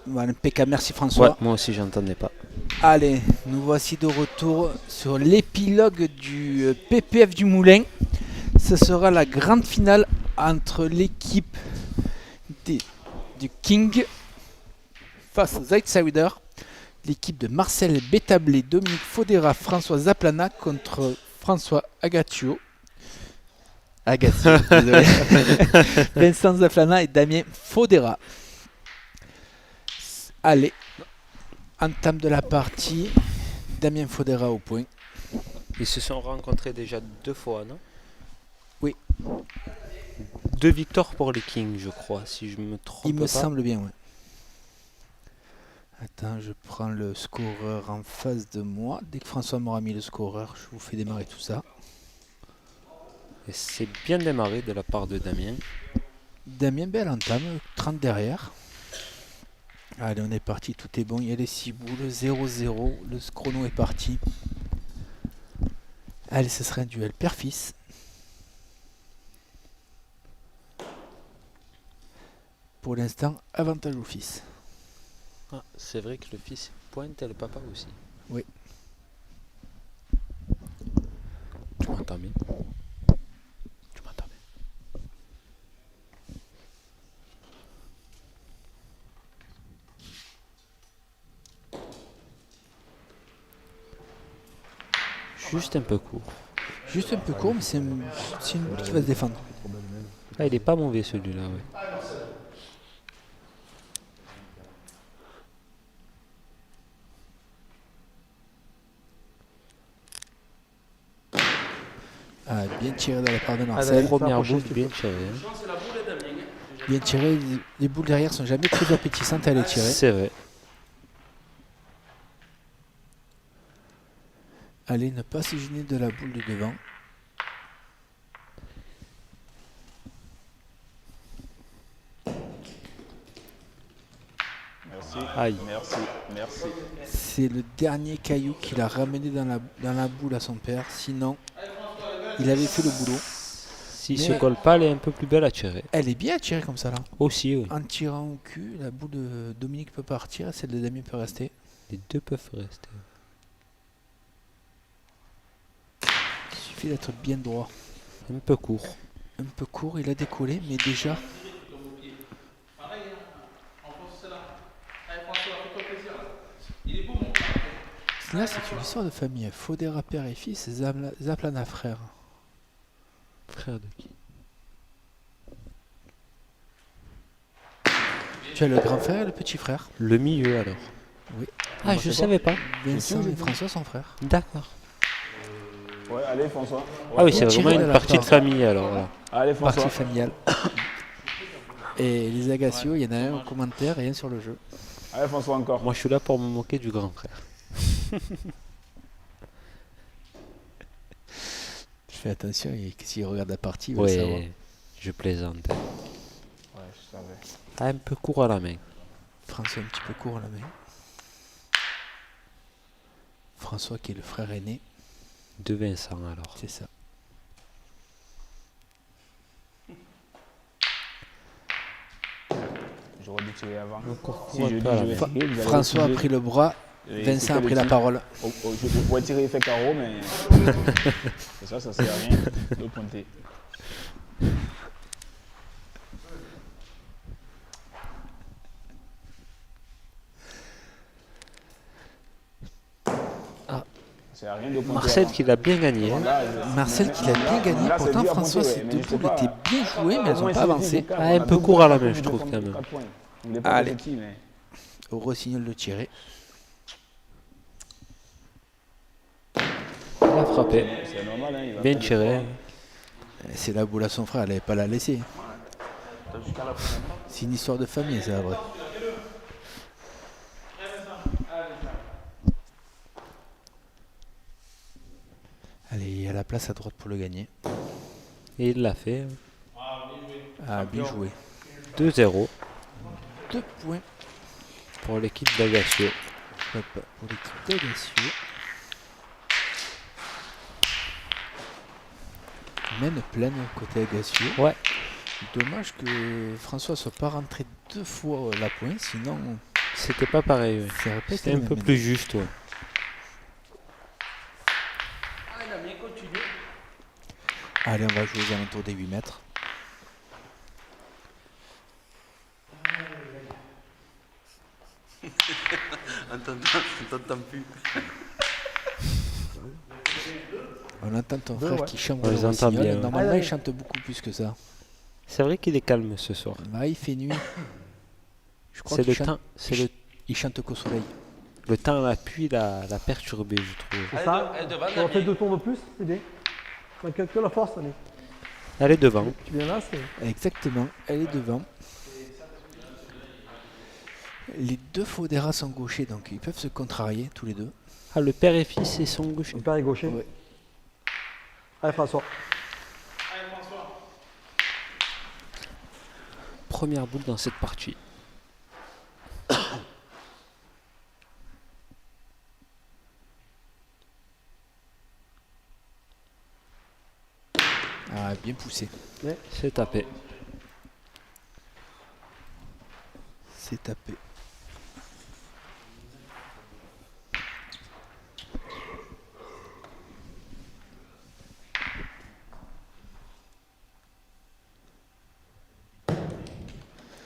Voilà, impeccable, merci Ouais, François. moi aussi j'entendais pas. Allez, nous voici de retour sur l'épilogue du PPF du Moulin. Ce sera la grande finale entre l'équipe du King face aux Outsiders. L'équipe de Marcel Bétablé, Dominique Fodera, François Zaplana contre François Agatio. Désolé. Vincent Zaplana et Damien Fodera. Allez, entame de la partie. Damien Fodera au point. Ils se sont rencontrés déjà 2 fois, non? Oui. 2 victoires pour les Kings, je crois, si je me trompe Il me pas. semble bien, ouais. Attends, je prends le scoreur en face de moi. Dès que François m'aura mis le scoreur, je vous fais démarrer tout ça. Et c'est bien démarré de la part de Damien. Damien, belle entame, 30 derrière. Allez, on est parti, tout est bon. Il y a les 6 boules, 0-0. Le chrono est parti. Allez, ce serait un duel père-fils. Pour l'instant, avantage au fils. Ah, c'est vrai que le fils pointe et le papa aussi. Oui. Tu m'entends bien? Tu m'entends bien? Juste un peu court. Juste un peu court, mais c'est une boule qui va se défendre. Ah, il est pas mauvais celui-là, ouais. Ah, bien tiré dans la part de Ah, la Marcel. première boule bien tirée. Hein. Bien tiré. Les boules derrière sont jamais très appétissantes à les tirer. C'est vrai. Allez, ne pas se gêner de la boule de devant. Merci. Aïe. Merci. C'est le dernier caillou qu'il a ramené dans la boule à son père. Sinon, il avait fait le boulot. S'il Mais se colle pas, elle est un peu plus belle à tirer. Elle est bien tirée comme ça là. Aussi, oui. En tirant au cul, la boule de Dominique peut partir et celle de Damien peut rester. Les deux peuvent rester. Il suffit d'être bien droit. Un peu court. Un peu court, il a décollé, mais déjà. Là, c'est une histoire de famille. Fodera père et fils, Zaplana frère. Frère de qui? Tu as le grand frère et le petit frère. Le milieu alors. Oui. Ah, je savais pas. Vincent et François sont frères. D'accord. Ouais, allez François. Ah oui, c'est Bien tiré vraiment de une la partie de part. famille alors. Là. Allez François. Partie familiale. Et les Agassios, il y en a un en commentaire et un sur le jeu. Allez François encore. Moi, je suis là pour me moquer du grand frère. Je fais attention, et s'il regarde la partie, il va le savoir. Ouais, je plaisante. Ouais, je savais. Ah, un peu court à la main. François un petit peu court à la main. François qui est le frère aîné, De Vincent alors. c'est ça. J'aurais dû tirer avant. Encore Si court je un dis peu à la je vais main. tirer, vous allez François a refuser. pris le bras, Et Vincent c'est a quel pris la type parole. Je pourrais tirer effet carreau, mais c'est ça sert à rien de pointer. Ah. Ça sert à rien de pointer. Marcel avant. qui l'a bien gagné. Hein. Là, Marcel qui l'a bien gagné, là, c'est pourtant dur à François, pointer, ces mais deux je sais boules pas. étaient bien jouées, mais elles n'ont pas avancé. Ah, un peu court à la main, je trouve, quand même. Allez. Au rossignol de tirer. Il a frappé. C'est normal, hein, il va Bien faire tiré. l'effort. C'est la boule à son frère, elle n'allait pas la laisser. C'est une histoire de famille, c'est vrai. Allez, il y a la place à droite pour le gagner. Et il l'a fait. Ah, bien joué. 2-0 2 points pour l'équipe d'Agacio. pour l'équipe d'Agacio. Mène pleine côté Agacio. Ouais. Dommage que François soit pas rentré 2 fois la pointe, sinon C'était pas pareil, ouais. Ça aurait pas été C'était la un même peu année. plus juste, ouais. Allez, on va jouer aux alentours des 8 mètres. On t'entend plus. On entend ton Deux, frère ouais. qui chante On le les entend rossignol. bien, ouais. Normalement, Ah, il oui. chante beaucoup plus que ça. C'est vrai qu'il est calme ce soir. Là, il fait nuit. Je crois C'est qu'il le chante, temps, c'est il chante qu'au soleil. le temps la pluie l'a perturbé, je trouve. C'est ça. Tu en fais 2 tours de plus, c'est bien. Que la force, allez. Elle est devant. Tu viens là, c'est. Exactement, elle est devant. Les deux Fodera sont gauchers, donc ils peuvent se contrarier tous les deux. Ah, le père et fils, c'est son gaucher. Mon père est gaucher. Ouais. Allez, François. Première boule dans cette partie. Ah, bien poussé. C'est tapé. C'est tapé.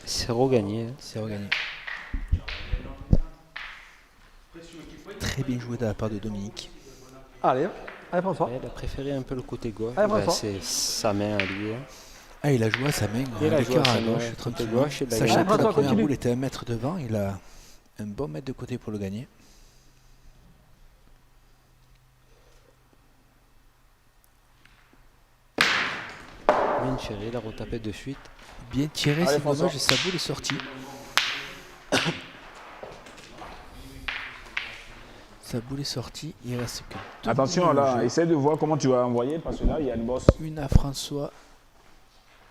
C'est regagné. Hein. C'est regagné. Très bien joué de la part de Dominique. Allez, allez, François. Elle a préféré un peu le côté gauche. Allez, Bah, François. c'est sa main à lui. Hein. Ah, il a joué à sa main. Il a le joué à cœur sa à main, gauche, côté tranquillement. gauche, il a Sachant gagné. que la François, première continue. boule était 1 mètre devant, il a un bon mètre de côté pour le gagner. Bien tiré, il a retapé de suite. Bien tiré, Allez, c'est François. dommage, sa boule est sortie. Sa boule est sortie, il reste que deux Attention boules au là, jeu. essaie de voir comment tu vas envoyer parce que là, il y a une bosse. Une à François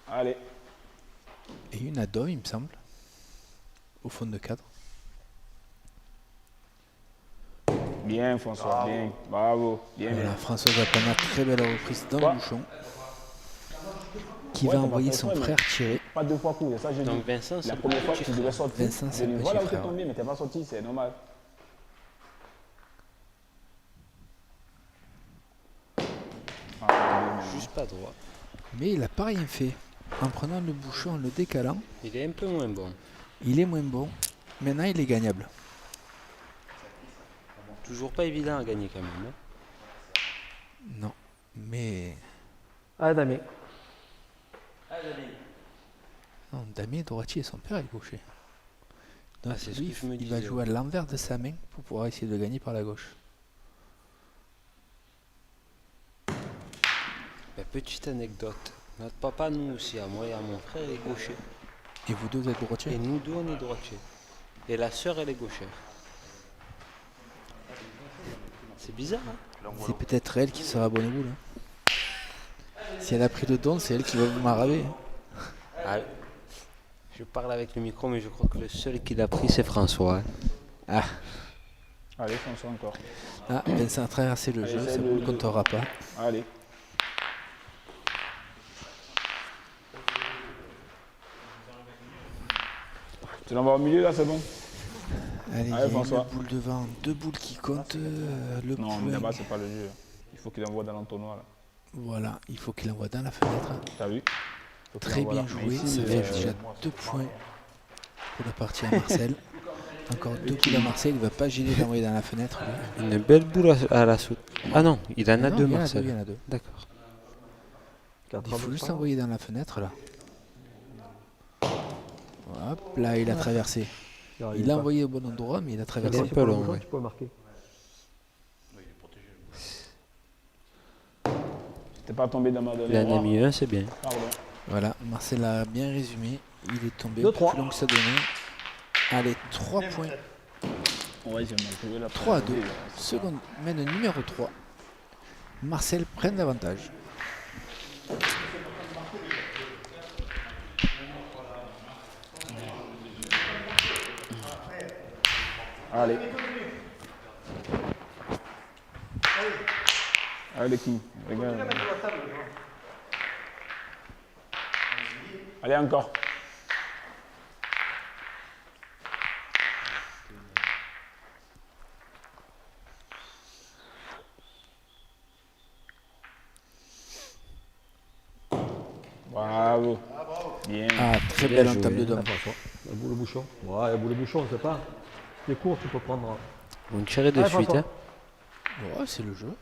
Allez. et une à Dom, il me semble. Au fond de cadre. Bien, François, bien. Bravo. Bien, Voilà, bien. François va prendre une très belle reprise dans Ouais. le bouchon. Qui Ouais, va t'as pas envoyer fait son exprès, frère tirer. Pas 2 fois coup, c'est ça que j'ai dit. Donc Vincent, c'est La le première fois petit que tu devais frère. sortir. Vincent, c'est je le dis, petit voilà où t'es frère. tombé, mais t'es pas sorti, c'est normal. Ah, bien, bien. Juste pas droit. Mais il n'a pas rien fait. En prenant le bouchon, en le décalant, Il est un peu moins bon. il est moins bon. Maintenant, il est gagnable. Toujours pas évident à gagner quand même. Hein. Non. Mais. Allez, Damien. Non, Damien est droitier et son père est gaucher. Donc Ah, c'est ce lui, que je me il va disais, jouer à l'envers de sa main pour pouvoir essayer de gagner par la gauche. Bah, petite anecdote. Notre papa, nous aussi, à moi et à mon frère, est gaucher. Et vous deux, vous êtes droitier? Et nous deux, on est droitiers. Et la sœur, elle est gauchère. C'est bizarre, hein? C'est peut-être elle qui sera bonne boule. Hein. Si elle a pris le don, c'est elle qui va vous maraver. Hein. Ah, je parle avec le micro, mais je crois que le seul qui l'a pris, c'est François. Hein. Allez, François, encore. Ah, Vincent a traversé le Allez, jeu, essaye ça de- ne comptera pas. Allez. Tu l'envoies au milieu là, c'est bon? Allez, il y a Allez, une François. boule devant, deux boules qui comptent. Le Non, mais point. là-bas, c'est pas le jeu. Il faut qu'il envoie dans l'entonnoir là. Voilà, il faut qu'il envoie dans la fenêtre. T'as vu? Faut qu'il Très envoie bien là. joué, Mais ici, ça fait déjà 2 points pour la partie à Marcel. Encore 2 boules à Marcel, il ne va pas gêner d'envoyer dans la fenêtre. lui. Une belle boule à la saute. Ah non, il en a Non, deux, il y en a Marcel. deux, il y en a deux. D'accord. Il faut juste envoyer dans la fenêtre là. Hop, là il a traversé. Il a envoyé au bon endroit, mais il a traversé. Il est un peu long, ouais. Tu peux marquer. T'es pas tombé dans ma Il en a mis un, c'est bien. Pardon. Voilà, Marcel a bien résumé. Il est tombé 2-3. plus long que ça donnait. Allez, 3 points. Ouais, j'ai mal joué là. 3 à 2. Seconde mène numéro 3. Marcel prenne l'avantage. Allez. Allez, qui? Regarde. Allez, encore. Bien Belle entame joué. dedans. François. La boule au bouchon. Ouais, la boule au bouchon, c'est pas. C'est court, tu peux prendre. On tirait de Allez, suite. François. Hein. Ouais, c'est le jeu.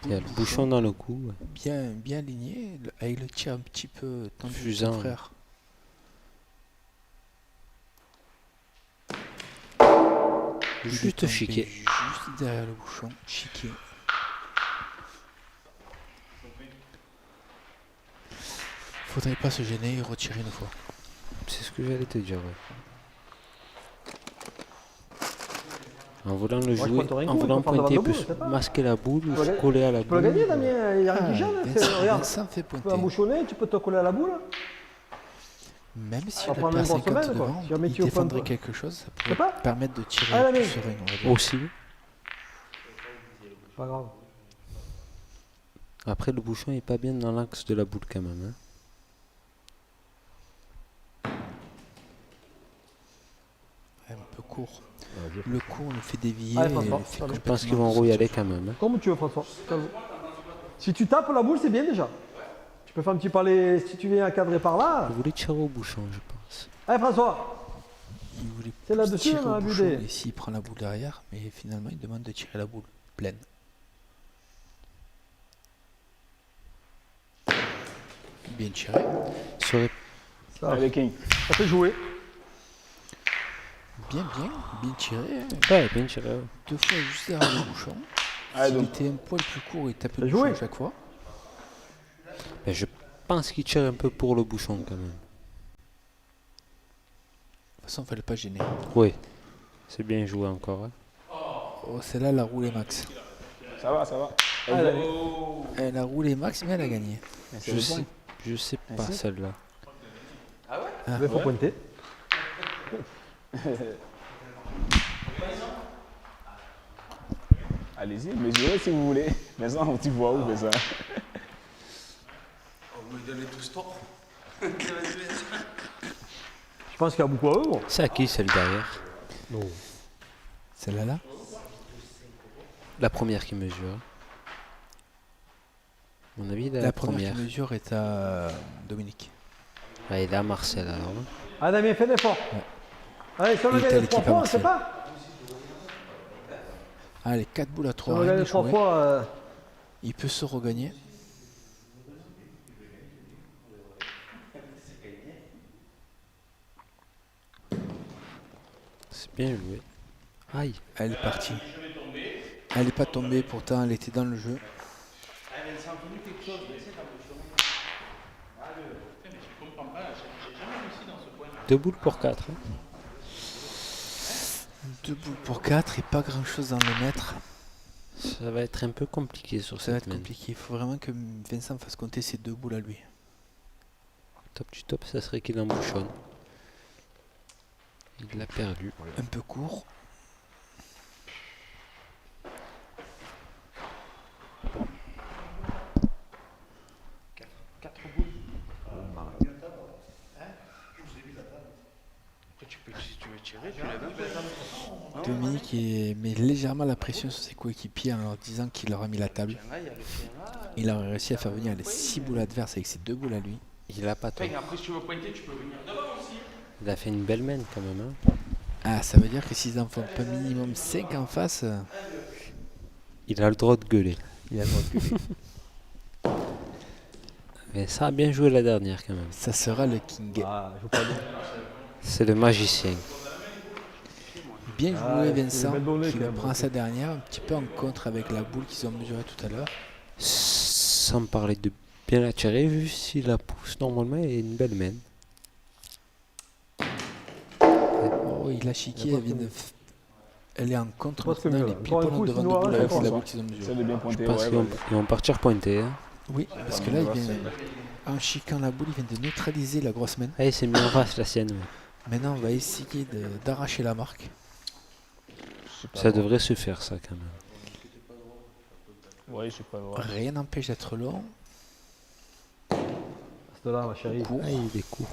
Il y a le bouchon dans le cou. Ouais. Bien aligné, avec le tir un petit peu tendu de Fusant. son frère. Il est Juste tombé chiqué. Juste derrière le bouchon, chiqué. Faudrait pas se gêner et retirer une fois. C'est ce que j'allais te dire. Ouais. En voulant le je jouer, pointe rien en coup, voulant il peut faire pointer, il devant peut le bout, je sais pas. masquer la boule ou peux se la- coller à la Tu peux la boule. gagner, Damien. Il n'y a rien qui gêne. Regarde, Vincent fait tu peux pointer. embouchonner, tu peux te coller à la boule. Même si On le prend perd une grosse 50 semaine, quoi. devant, Si jamais il tu ouvres un défendrait peu. quelque chose, ça sais pourrait pas. permettre de tirer Ah, la plus main. serein, on va dire. Aussi. Pas grave. Après, le bouchon est pas bien dans l'axe de la boule quand même. Hein. Un peu court. Le coup, on le fait dévier. Allez, et François, le fait je Je complètement pense qu'ils vont y aller sortir. quand même. Hein. Comme tu veux, François. Si tu tapes la boule, c'est bien déjà. Tu peux faire un petit parler. Si tu viens à cadrer par là. Vous voulez tirer au bouchon, je pense. Allez, François. Il voulait C'est plus là-dessus, tirer on a au vu bouchon, des- et s'il prend la boule derrière, mais finalement, il demande de tirer la boule pleine. Bien tiré. Serait Ça, Allez, King. ça fait jouer. Bien tiré. Hein. ouais, bien tiré. Ouais. 2 fois juste derrière le bouchon. Allez, S'il donc. était un poil plus court, il tapait Bien le bouchon joué. à chaque fois. Ben, je pense qu'il tire un peu pour le bouchon quand même. De toute façon, il fallait pas gêner. Oui, c'est bien joué encore. Hein. Oh, celle-là, elle a roulé max. Ça va, ça va. Allez, Elle a roulé max, mais elle a gagné. C'est Je le sais, point. je sais pas Merci. celle-là. il faut pointer. Allez-y, mesurez si vous voulez. Mais ça, tu vois où, mais ça. Je pense qu'il y a beaucoup à eux. Bon. C'est à qui celle derrière? Non. Celle-là, là La première qui mesure. À mon avis, La première qui mesure est à Dominique. Ah, il est à Marcel alors. Hein. Allez, Damien, fais l'effort. Allez, si on Il a est à gagné 3 l'équipe fois, on ne Marseille. sait pas. Allez, 4 boules à Si 3. on a gagné 3 fois. Il peut se regagner. C'est bien joué. Aïe. Elle est partie. Elle n'est pas tombée, pourtant elle était dans le jeu. Deux boules pour 4. Hein. 2 boules pour 4 et pas grand chose dans le mètre. Ça va être un peu compliqué sur Ça va cette être main. compliqué. Il faut vraiment que Vincent fasse compter ses 2 boules à lui. Top du top, ça serait qu'il embouchonne. Il l'a perdu. Un peu court. Dominique met légèrement la pression sur ses coéquipiers en leur disant qu'il leur a mis la table. Il a réussi à faire venir les 6 boules adverses avec ses 2 boules à lui. Il a pas tort. Il a fait une belle main quand même. Hein. Ah, ça veut dire que s'ils en font pas minimum 5 en face, Il a le droit de gueuler. il a le droit de gueuler. Mais ça a bien joué la dernière quand même. Ça sera le King. Ah, je joue pas bien. C'est le magicien. Bien joué Ah, c'est Vincent, une belle donnée, qui quand le même. prend à sa dernière, un petit peu en contre avec la boule qu'ils ont mesurée tout à l'heure. Sans parler de bien la tirer, vu si la pousse normalement, elle est une belle main. Oh, il a chiqué, Il y a elle, pas vient de de elle est en contre Pas de maintenant, mieux, elle est là. pile Encore un poil coup, devant sinon, de boule ouais, avec c'est la bon, boule qu'ils ont Ça mesurée. de bien Je pointer, pense ouais. qu'ils vont partir pointer. Hein. Oui, parce que là, il vient, en chiquant la boule, il vient de neutraliser la grosse main. Ah, il s'est mis en face la sienne. Ouais. Maintenant, on va essayer d'arracher la marque. Ça devrait se faire ça quand même. Oui, je sais pas. Ouais. Rien n'empêche d'être long. Reste là, ma chérie. Ah, il est court.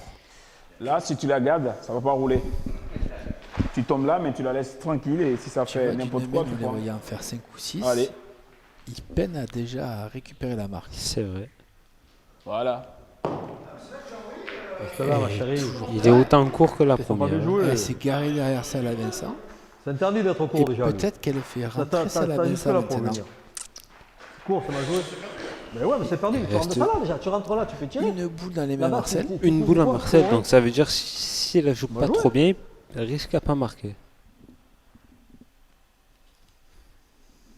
Là, si tu la gardes, ça va pas rouler. Tu tombes là, mais tu la laisses tranquille et si ça Tu fait vois, n'importe d'une quoi, main, tu on les prends. voyait en faire 5 ou 6. Allez, Il peine déjà à récupérer la marque. C'est vrai. voilà. Reste là, ma chérie. Il est autant court que la Ils sont pas première. bien joués. Elle s'est garée derrière celle à Vincent. C'est interdit d'être Et court déjà. lui. peut-être qu'elle fait T'as rentrer celle à juste Vincent là pour maintenant. venir. Court, c'est mal joué. Mais ouais, mais c'est perdu. Tu rentres reste- ça là déjà. Tu rentres là, tu fais tirer. Une boule dans les mains à Là-bas, Marcel. tu Une poses boule du à poids, Marcel, ouais. donc ça veut dire si elle joue pas Bien joué. trop bien, elle risque à pas marquer.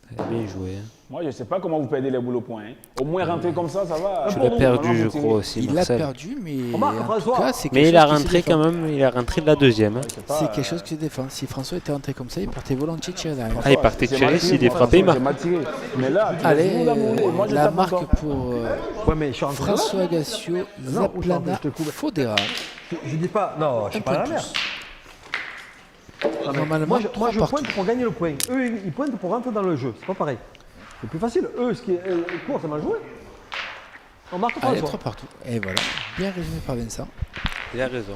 Elle a bien joué. Hein. Moi, je sais pas comment vous perdez les boules au point. Hein. Au moins rentrer comme ça va. Tu pour l'as nous, perdu, je vous tirez. crois aussi, Il l'a Marcel. perdu, mais Remarque, en tout François. cas, c'est Mais quelque il a chose qui se rentré défend. quand même, il a rentré de la deuxième. Hein. C'est pas, C'est quelque chose qui se défend. Si François était rentré comme ça, il partait volontiers tirer derrière. Ah, il partait j'ai tirer, mal s'il tiré, est frappé, il François, marque. j'ai mal tiré. Mais là, tu Allez, laisses-nous la mouler. Moi, je la tape marque encore. pour Ouais, mais je suis rentré là. François Gassio, Non, où je rentre, Zaplana, je te coupe. Fodera. Je dis pas. Non, je suis Un pas à point la de mer. plus. Non, mais Normalement, moi, je trois pointe partout. pour gagner le point. Eux, ils pointent pour rentrer dans le jeu. C'est pas pareil. C'est plus facile. Eux, ce qui est court, c'est mal joué. On marque pas Allez, toi. 3 partout. Et voilà, bien résumé par Vincent. Il a raison.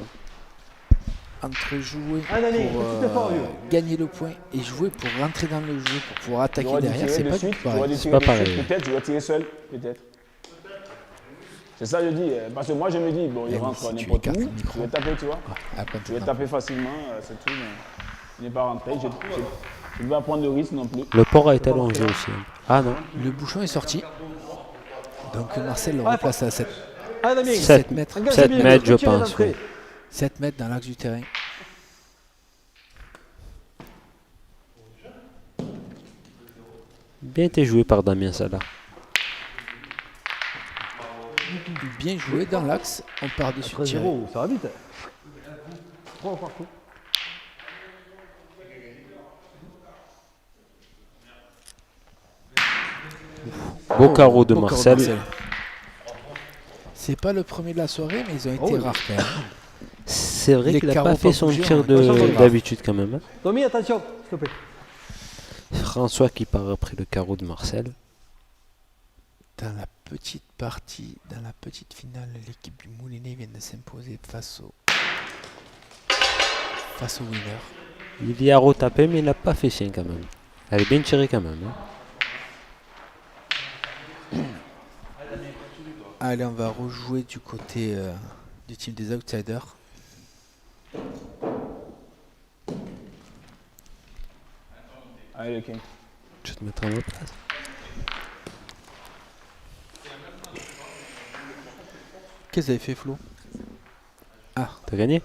Entre jouer Ah, Nani, pour petit effort, vieux. gagner le point et jouer pour rentrer dans le jeu, pour pouvoir attaquer J'aurais dû derrière, tirer c'est de pas suite, du tout j'aurais pareil. dû tirer pas de pareil. suite, peut-être, je vais tirer seul, peut-être. C'est ça que je dis, parce que moi je me dis, bon, il Eh oui, rentre si tu n'importe écartes où, le micro. je vais taper, tu vois. Ah, quand Je vais taper facilement, c'est tout, mais il n'est pas rentré, je ne vais pas prendre de risque non plus. Le port a été allongé aussi. Hein. Ah non, le bouchon est sorti. Donc Marcel le Ah, replace à 7, Allez, Damien. 7 mètres. Regarde, 7 Damien, mètres, je tirer pense. d'entrée. Ouais. 7 mètres dans l'axe du terrain. Bien été joué par Damien Salah. Bien joué dans l'axe. On part dessus. 13-0, ça va vite. 3 partout. Beau carreau de Beau carreau Marcel. C'est pas le premier de la soirée, mais ils ont été oui. rares quand même. C'est vrai Les qu'il n'a carreaux pas fait pas son bougés, tir on va changer. d'habitude quand même. Hein. Tommy, attention, s'il te plaît. François qui part après le carreau de Marcel. Dans la petite partie, dans la petite finale, l'équipe du Moulinet vient de s'imposer face au winner. Il y a retapé, mais il n'a pas fait sien quand même. Elle est bien tirée quand même. Hein. Allez, on va rejouer du côté du team des outsiders. Allez, le king. Je vais te mettre à ma place. Qu'est-ce que vous avez fait, Flo? Ah, T'as gagné?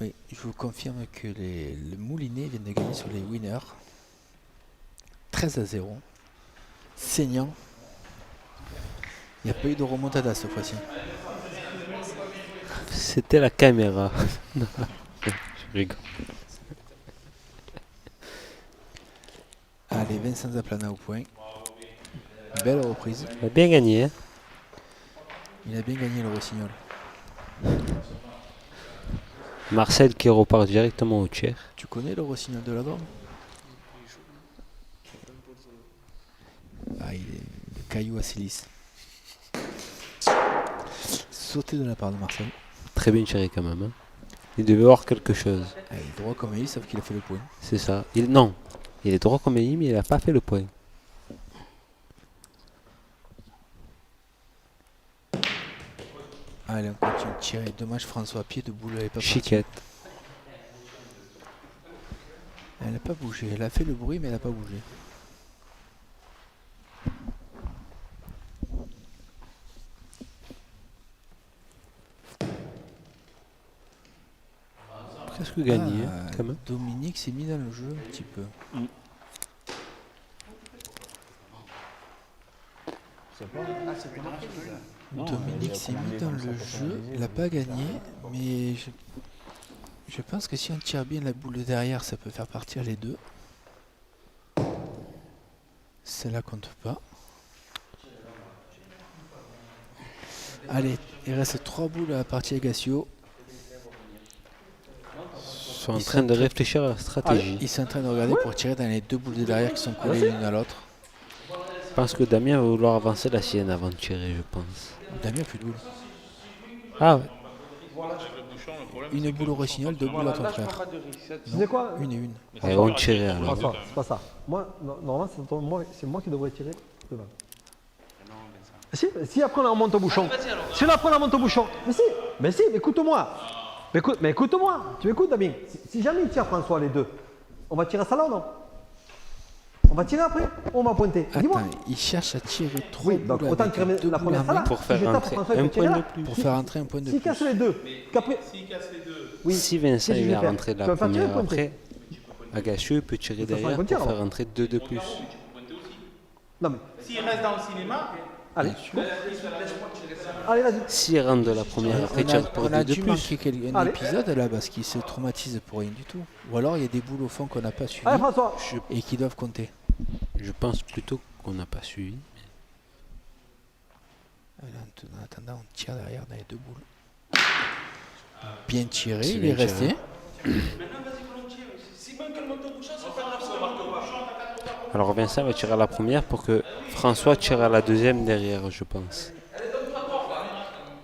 oui, je vous confirme que le Moulinet vient de gagner sur les winners. 13-0. Saignant. Il n'y a pas eu de remontada cette fois-ci. C'était la caméra. Non, je rigole. Allez, Vincent Zaplana au point. Belle reprise. Il a bien gagné. Hein. Il a bien gagné le Rossignol. Marcel qui repart directement au tiers. Tu connais le Rossignol de la Drôme? Ah, il est le caillou assez lisse. Sauté de la part de Marcel. Très bien tiré quand même. Hein. Il devait avoir quelque chose. Ah, il est droit comme il, sauf qu'il a fait le point. C'est ça. Non. Il est droit comme il, mais il n'a pas fait le point. Allez, on continue de tirer. Dommage, François à pied de boule, elle n'est pas partie. Chiquette. Elle n'a pas bougé. Elle a fait le bruit, mais elle n'a pas bougé. Presque gagné. Ah, Hein, quand même. Dominique s'est mis dans le jeu un petit peu. Non, Dominique il a s'est mis commandé dans comme ça le pour jeu. finaliser, Il n'a donc, pas gagné, mais je pense que si on tire bien la boule de derrière, ça peut faire partir les deux. Celle-là compte pas. Allez, il reste 3 boules à la partie Agassio. Ils sont en Ils train sont de très- réfléchir à la stratégie. Ils sont en train de regarder pour tirer dans les 2 boules de derrière qui sont collées l'une à l'autre. Je pense que Damien va vouloir avancer la sienne avant de tirer, je pense. Damien a plus de boules. Ah ouais. Une boule au Rossignol, 2 boules à ton frère. Tu sais quoi? Une et une. Et on tirait alors. François, c'est pas ça. Moi, normalement, c'est moi qui devrais tirer devant. Si après on remonte au bouchon. Si après on remonte au bouchon. Mais si, écoute-moi. Mais écoute-moi. Tu m'écoutes, Damien. Si jamais il tire François les deux, on va tirer ça là ou non? On va tirer après ou on va pointer? Dis-moi. Attends, il cherche à tirer 3 Oui, donc boules autant avec tirer deux la boules première en ça là. main Pour faire Si je tape rentrer François, il un peut tirer point là. de plus. pour faire entrer un point de S'il plus. casse les deux, qu'après. Oui. Si Vincent Qu'est-ce que je il vais est faire rentré de Tu la vas faire tirer première le pointé. après, Agassieux peut tirer De toute façon, derrière il va pour tirer, faire alors. rentrer 2 de plus. Non mais. S'il reste dans le cinéma, Allez. Allez, vas-y. S'il rentre de la première après, il tire pour On a 2 de dû plus. manquer un Allez. épisode là parce qu'il se traumatise pour rien du tout. Ou alors il y a des boules au fond qu'on n'a pas suivies Allez, François. et qui doivent compter. Je pense plutôt qu'on n'a pas suivi. En attendant, on tire derrière dans les deux boules. Bien tiré, C'est il est bien resté. Alors Vincent va tirer à la première pour que François tire à la deuxième derrière, je pense.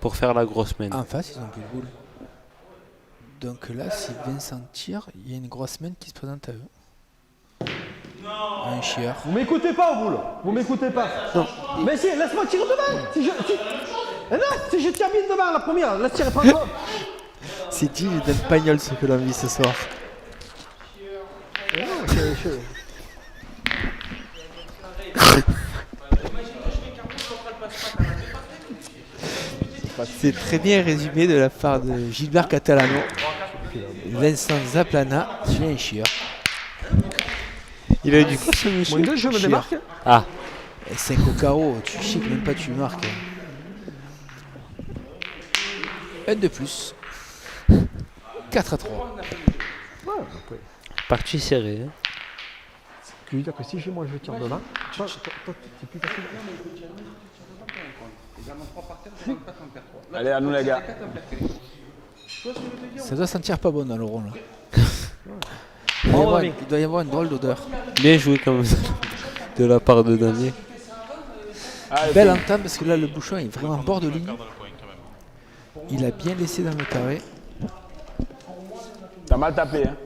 Pour faire la grosse main. En face, ils ont plus de boules. Donc là, si Vincent tire, il y a une grosse main qui se présente à eux. Un chieur. Vous m'écoutez pas au boule. Vous m'écoutez pas. Non. Mais si, laisse-moi tirer devant. Eh non, si je tire bien devant la première, laisse tirer François. C'est dit, j'ai d'un pagnol ce que l'on vit ce soir. Eh non, je- C'est très bien résumé de la part de Gilbert Catalano. Vincent Zaplana, tu es un chieur. Il a eu du coup ce Moins monsieur. deux, je me Chieur. démarque. Ah, 5 au carreau, tu chiques même pas, tu marques. Un de plus. 4 à 3. Ouais, après. partie serrée. Hein. Ce qui veut dire que si moi je tire devant, toi, c'est plus facile. Allez, à nous les gars. Ça doit sentir pas bon dans le rond là. Bravo, Damien. Il doit y avoir une drôle d'odeur. Bien joué comme ça de la part de Damien. Allez, Belle entame parce que là le bouchon est vraiment bord de ligne. Il a bien laissé dans le carré. t'as mal tapé, hein.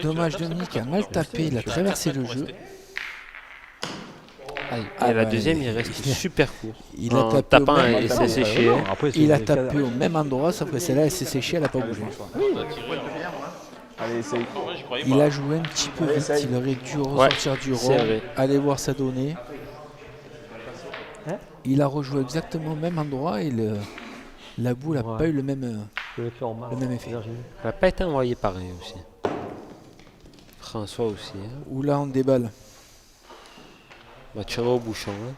Dommage Dominique a mal tapé, il a traversé le jeu. Et la ouais, deuxième, il reste super court. Il a En tapé au tapant, même- il s'est séché. Non, après, c'est Il a des tapé cadres. au même endroit, sauf que celle-là elle s'est séchée, elle n'a pas bougé. Allez, essaye. Il a joué un petit peu vite, il aurait dû ressortir du c'est rond, vrai. aller voir sa donnée. Hein Il a rejoué exactement au même endroit et la boule n'a Ouais. pas eu le même. Je vais faire en marre. Le même effet. Virginie. Elle n'a pas été envoyée pareil aussi. François aussi. Hein. Où là on déballe. On va tirer au bouchon. Hein.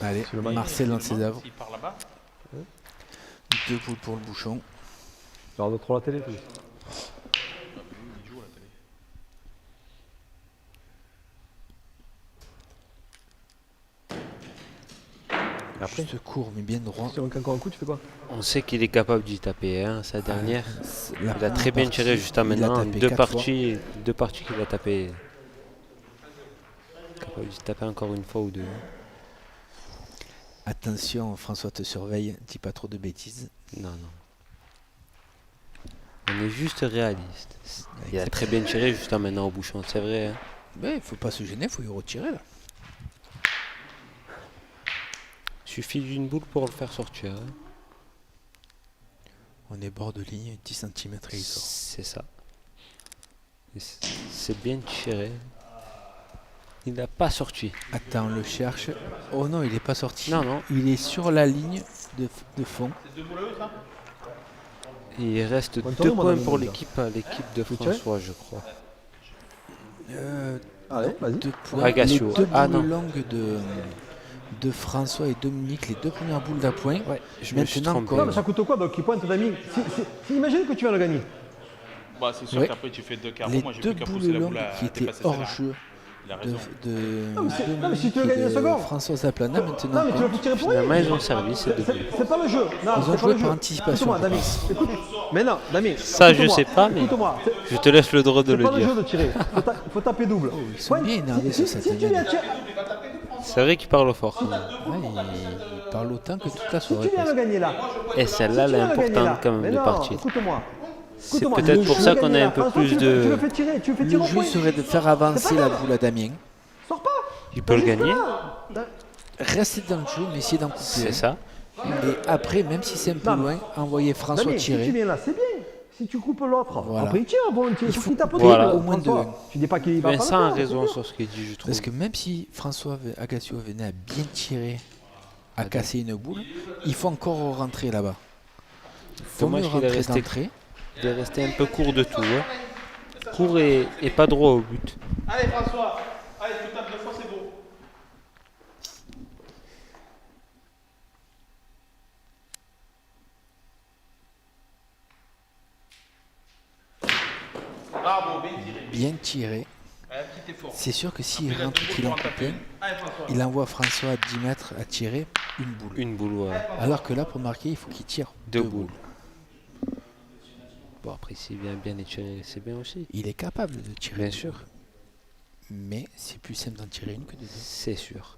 Allez, Marcel dans ses œuvres. il part là-bas. 2 boules pour le bouchon. Tu regardes trop la télé, toi. Et après, juste court mais bien droit. Si tu manques encore un coup, tu fais quoi? On sait qu'il est capable d'y taper. Hein, sa dernière. La Il a très bien première tiré partie, jusqu'à il a maintenant. tapé Deux 4 fois. parties qu'il a tapé. Capable d'y taper encore une fois ou deux. Attention, François te surveille, dis pas trop de bêtises. Non, non. On est juste réaliste. Il a très bien tiré jusqu'à maintenant au bouchon, c'est vrai. Hein. Mais il faut pas se gêner, il faut y retirer là. Suffit d'une boule pour le faire sortir. Hein. On est bord de ligne, 10 cm et il sort. C'est ça. Et c'est bien tiré. Il n'a pas sorti. Attends, on le cherche. Oh non, il est pas sorti. Non, non. Il est sur la ligne de fond. Il reste Bonne 2 tournée, mon points ami, pour déjà. l'équipe de Faut tirer François, je crois. Allez, vas-y. 2 points. Agassiou. Les 2 Ah, boules non. longues de François et Dominique, les 2 premières boules d'appoint. Ouais, je me suis Maintenant, trompé. Non, mais ça coûte quoi donc il pointe Damien imagine que tu viens le gagner. Bah, c'est sûr Ouais. qu'après tu fais deux carreaux. Les Moi, j'ai 2 plus qu'à boules pousser la longues boule à qui étaient dépasser hors celle-là. jeu Il a de, raison. de mais si tu Dominique veux gagner et une de seconde. François Zaplana maintenant. Non, mais tu vas plus tirer pour rien. Finalement, ils ont servi ces 2 boules. C'est pas le jeu. Non, Ils ont c'est pas joué le par jeu. anticipation, Écoute-moi, je Damien. pense. Écoute. Mais non, Damien. Ça, je écoute-moi. sais pas, mais Écoute-moi. je te laisse le droit de C'est le pas le dire. jeu de tirer. Faut taper double. Ils sont bien énervés sur cette Si tu viens ligne. tirer. C'est vrai qu'il parle fort. Ouais, il parle autant que toute la Si soirée. tu viens le gagner là. Et celle-là, Si elle tu est viens le gagner importante là. quand même Mais de non, partie. Écoute-moi. C'est Écoute-moi, peut-être le pour jeu ça de qu'on a gagner un là. peu François, plus tu le de... fais tirer, tu le fais tirer Le au jeu point. serait de faire avancer C'est pas la grave. boule à Damien. Sors pas. Il peut le gagner. Restez dans le jeu, mais essayez d'en couper. C'est ça. Et après, même si c'est un peu Non, mais- loin, envoyez François Damien, si tu tirer. viens là, c'est bien. Si tu coupes l'autre, Voilà. après il tire, volontiers. Il faut qu'il tape Voilà. Au moins François. deux. Tu dis pas qu'il va pas Vincent le a faire, raison c'est bien. sur ce qu'il dit, je trouve. Parce que même si François Agassio venait à bien tirer, à casser une boule, il faut encore rentrer là-bas. Il faut Dommage mieux qu'il est rentrer resté- d'entrée. Il est resté un peu court de tout. Hein. Court et pas droit au but. Allez, François. Allez, tu tapes 2 fois, c'est beau. Bravo, bien tiré. Bien tiré. Un petit effort. C'est sûr que s'il Après, rentre la qu'il en double pour coupe un, Allez, François. il envoie François à 10 mètres à tirer une boule. Une boule, ouais. Alors que là, pour marquer, il faut qu'il tire Deux deux boules. boules. Bon, après, s'il vient bien les tirer, c'est bien aussi. Il est capable de tirer. Bien deux sûr. boules. Mais c'est plus simple d'en tirer une que de deux. C'est sûr.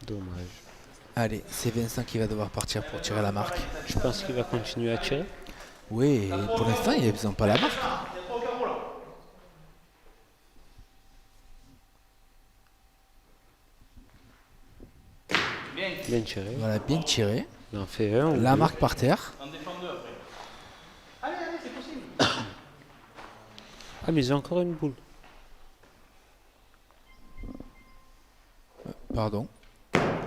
Dommage. Allez, c'est Vincent qui va devoir partir pour tirer la marque. Je pense qu'il va continuer à tirer. Oui, et pour l'instant, il n'a besoin pas la marque. Bien tiré. Voilà, bien tiré. Il en fait un. ou La deux. marque par terre. En défendeur, après. Allez, allez, c'est possible. Ah, mais ils ont encore une boule. Pardon.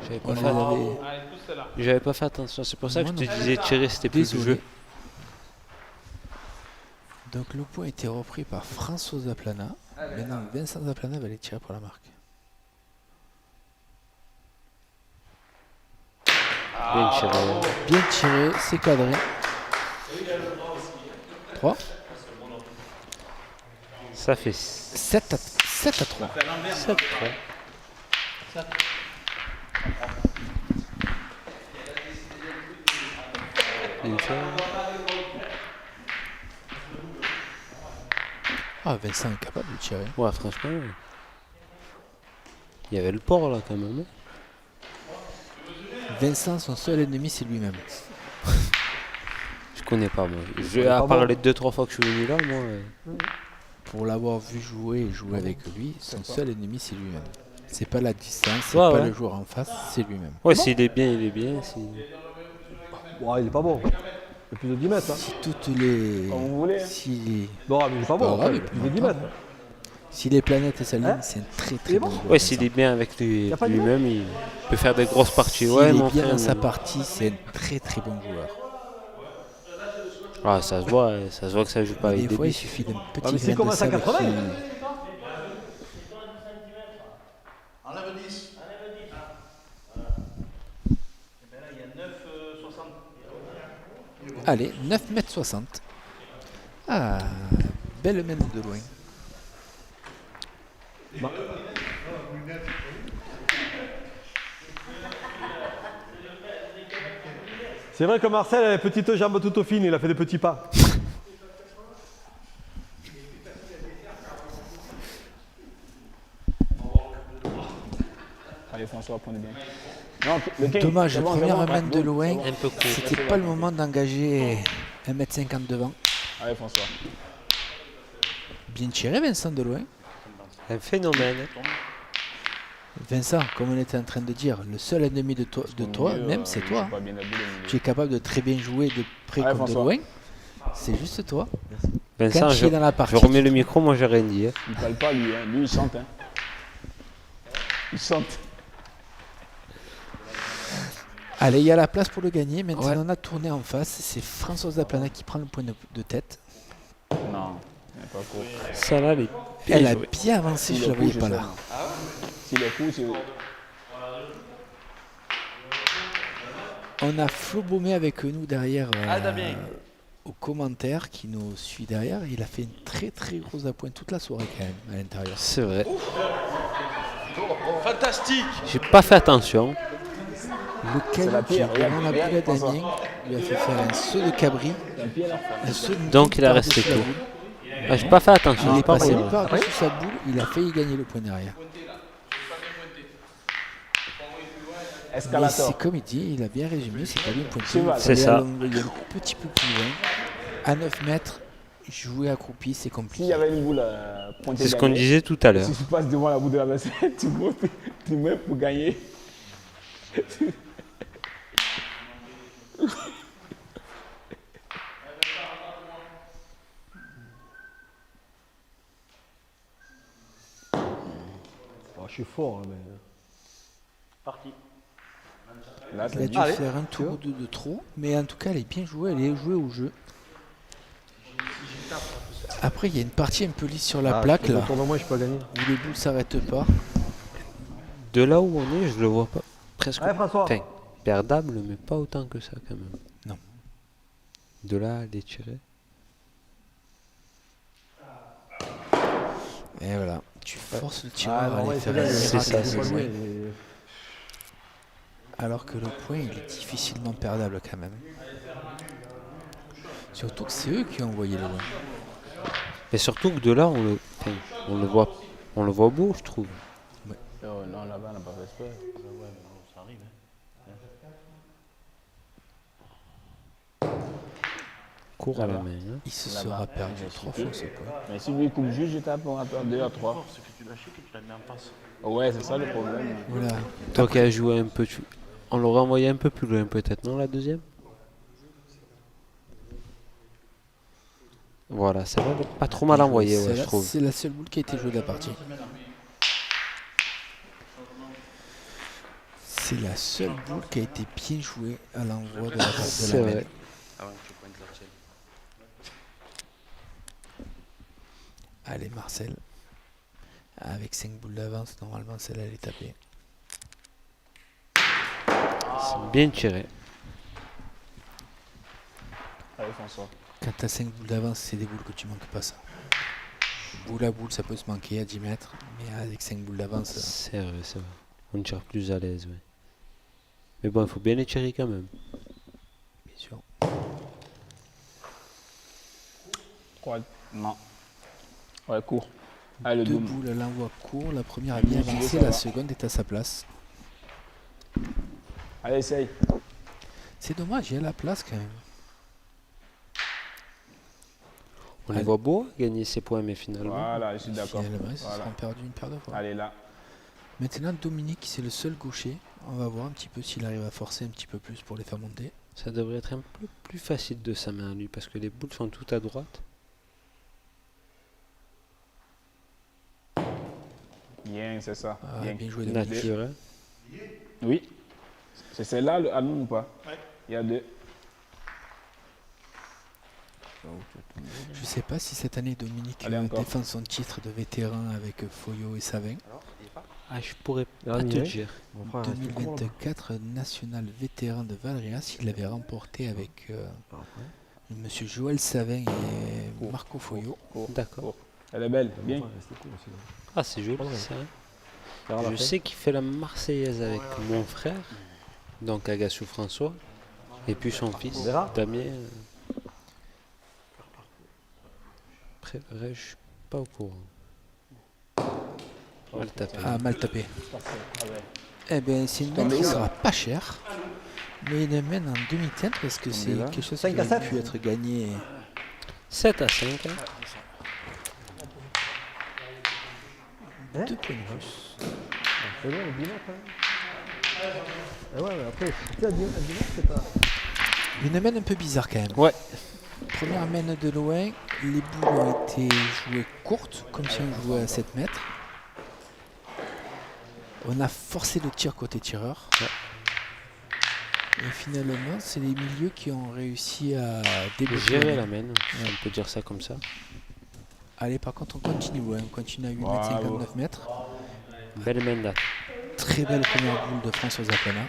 J'avais pas, On fait... les avait- Allez, pousse celle-là. J'avais pas fait attention. C'est pour ça que je Moi te non. disais tirer, c'était plus le Désolé. jeu. Donc le point a été repris par François Zaplana. Maintenant, Vincent Zaplana va aller tirer pour la marque. Bien tiré. Bien tiré, c'est cadré. 3, Ça fait 7 à 3. 7. Ah, Vincent est capable de tirer. Ouais, franchement. Il y avait le port là quand même. Vincent, son seul ennemi, c'est lui-même. Je connais pas moi. pas À part bon. les 2-3 fois que je suis venu là, moi. Pour l'avoir vu jouer et jouer avec lui, son seul ennemi, c'est lui-même. C'est pas la distance, c'est Ouais, pas ouais. le joueur en face, c'est lui-même. Ouais, s'il est bien, il est bien. Ouais, il est pas bon. Il fait plus de 10 mètres. Hein. Si toutes les. Comme vous voulez. Si, Non, mais il est pas Pas bon. grave, Il il fait peut plus de 10 m'entendre. mètres. si les planètes s'alignent, Hein c'est un très Il très est bon bon joueur. Ouais, Vincent. s'il est bien avec Y a pas de lui-même, il peut faire des grosses parties. S'il Ouais, est mon bien frère. dans sa mais- partie, c'est un très très bon joueur. Ah, ça se voit que ça joue pas avec Des des fois, il bis. suffit d'un petit mais s'il grain de commence à sable 80, qui- Enlève 10. Et bien là, il y a 9,60. Allez, 9,60 m. Ah, belle main de loin. C'est vrai que Marcel a les petites jambes toutes fines, il a fait des petits pas. Allez, François, prenez bien. Non, le king, Dommage, c'est bon, première c'est bon. main de Ouais, loin. Un peu court. C'était pas le moment d'engager 1,50 m devant. Allez, François. Bien tiré, Vincent, de loin. Un phénomène. Vincent, comme on était en train de dire, le seul ennemi de toi, même, c'est toi. Pas bien la boule au milieu. Tu es capable de très bien jouer de près Ouais, comme de François. loin. C'est juste toi. Vincent, Quand tu je, es dans la partie, je remets le micro, moi j'ai rien dit. Hein. Il parle pas, lui. Hein. Lui, il chante. Hein. Il chante. Allez, il y a la place pour le gagner. Maintenant, Ouais. on a tourné en face. C'est François Zaplana qui prend le point de tête. Non, il n'est pas court. Ça là, les Elle a joué. bien avancé, je la voyais pas là. S'il est fou, c'est. On a Flo Baumé avec nous derrière Damien. au commentaire qui nous suit derrière. Il a fait une très très grosse appoint toute la soirée quand même à l'intérieur. C'est vrai. Fantastique. J'ai pas fait attention. Lequel la qui pierre, est vraiment la regarde, boule à François. Damien lui a fait faire un saut de cabri. Un pied là. Un saut de Donc il a par-dessus resté la tout. boule. Ah, j'ai pas fait attention. Il est j'ai pas passé regardé. par-dessus sa boule. Il a failli gagner le point derrière. Mais c'est Escalator. comme il dit, il a bien résumé, c'est pas bien pointé. Cheval. Il C'est fallait ça. aller un petit peu plus loin. À 9 mètres, Jouer accroupi, c'est S'il compliqué. y avait une boule pointée C'est ce qu'on derrière, disait tout à l'heure. si tu passes devant la boule de l'adversaire, tu mets pour gagner. Oh, je suis fort, hein, mais. Parti. Là, Il a c'est dû dur. faire un tour ou deux de trop, mais en tout cas, elle est bien jouée, elle est jouée au jeu. Après, il y a une partie un peu lisse sur la plaque, là, Autour de moi, je peux gagner. où les boules s'arrêtent pas. De là où on est, je le vois pas. Presque. Allez, François. Enfin, perdable, mais pas autant que ça quand même. Non. De là à les tirer. Et voilà, tu forces le Ah, tireur à non, aller ouais, faire c'est un bien, c'est miracle ça, à c'est ce ça. point. Et- Alors que le point, il est difficilement perdable quand même. Surtout que c'est eux qui ont envoyé le loin. Mais surtout que de là, on le voit beau, je trouve. Oh, non, là-bas, on n'a pas fait exprès. Ça arrive. Court à la Là-bas. main. Hein. Il se Là-bas, sera perdu j'ai 3 chuté. fois ce point. Mais si lui coupe juste, je tape, on va perdre 2 à 3. C'est que tu l'as chic et tu l'as mis en passe. Ouais, c'est ça le problème. Voilà. Toi qui as joué un peu, on l'aurait envoyé un peu plus loin peut-être, non, la deuxième? Voilà, ça va pas trop mal envoyé, ouais, je trouve. C'est la seule boule qui a été jouée de la partie. C'est la seule boule qui a été bien jouée à l'envoi de la C'est main. vrai. Allez, Marcel. Avec 5 boules d'avance, normalement celle-là elle est tapée. C'est bien tiré. Allez, François. Quand t'as 5 boules d'avance, c'est des boules que tu manques pas ça. Boule à boule, ça peut se manquer à 10 mètres, mais avec 5 boules d'avance, C'est vrai, c'est vrai. On tire plus à l'aise, ouais. Mais bon, il faut bien les tirer quand même. bien sûr. 3. Non. Ouais, court. Allez, le 2 double. boules à l'envoi court, la première a bien Double, avancé, ça la va. seconde est à sa place. Allez, essaye. C'est dommage, il y a la place quand même. On les Allez. voit beaux gagner ces points, mais finalement. Voilà, je suis d'accord. Finalement, ils se Voilà. seront perdus une paire de fois. Allez, là. Maintenant, Dominique, c'est le seul gaucher. On va voir un petit peu s'il arrive à forcer un petit peu plus pour les faire monter. Ça devrait être un peu plus facile de sa main à lui, parce que les boules sont toutes à droite. Bien, c'est ça. Ah, Bien. bien joué, Dominique. Naturel. Oui. C'est celle-là, le Alon ou pas? Ouais. Il y a 2. Je sais pas si cette année, Dominique Allez, encore. défend son titre de vétéran avec Foyo et Savin. Ah, je pourrais Ah, pas te Mireille. dire. Mon frère, reste court, là-bas. 2024 national vétéran de Valréas, il l'avait remporté avec Monsieur Joël Savin et Marco Foyo. D'accord. Elle est belle. Mon Bien. frère, reste court aussi, là. Ah, c'est joli, Ouais. ça. Hein. Faire la Je fête. sais qu'il fait la Marseillaise avec mon frère, donc Agassou François, et puis son fils, On verra. Damien. Après, le reste, je suis pas au courant. Mal tapé. Ah, mal tapé. Parfait. Ah ouais. Eh bien, c'est une main qui sera pas chère, mais une main en demi-teinte parce que c'est là. quelque chose qui 5 à aurait 7. pu être gagné. 7 à 5. Hein. 2 points de plus. C'est bien, le bilan, quand même. Eh ouais, mais après, tu sais, à dimanche, c'est pas. Une main un peu bizarre quand même. Ouais. Première main de loin, les boules ont été jouées courtes, comme si on jouait à 7 mètres. On a forcé le tir côté tireur. Et finalement, c'est les milieux qui ont réussi à débloquer. Gérer la main, on peut dire ça comme ça. Allez, par contre, on continue. Ouais, on continue à 8 mètres, Bravo. 59 mètres. Belle main là. Très belle première boule de François Zapana.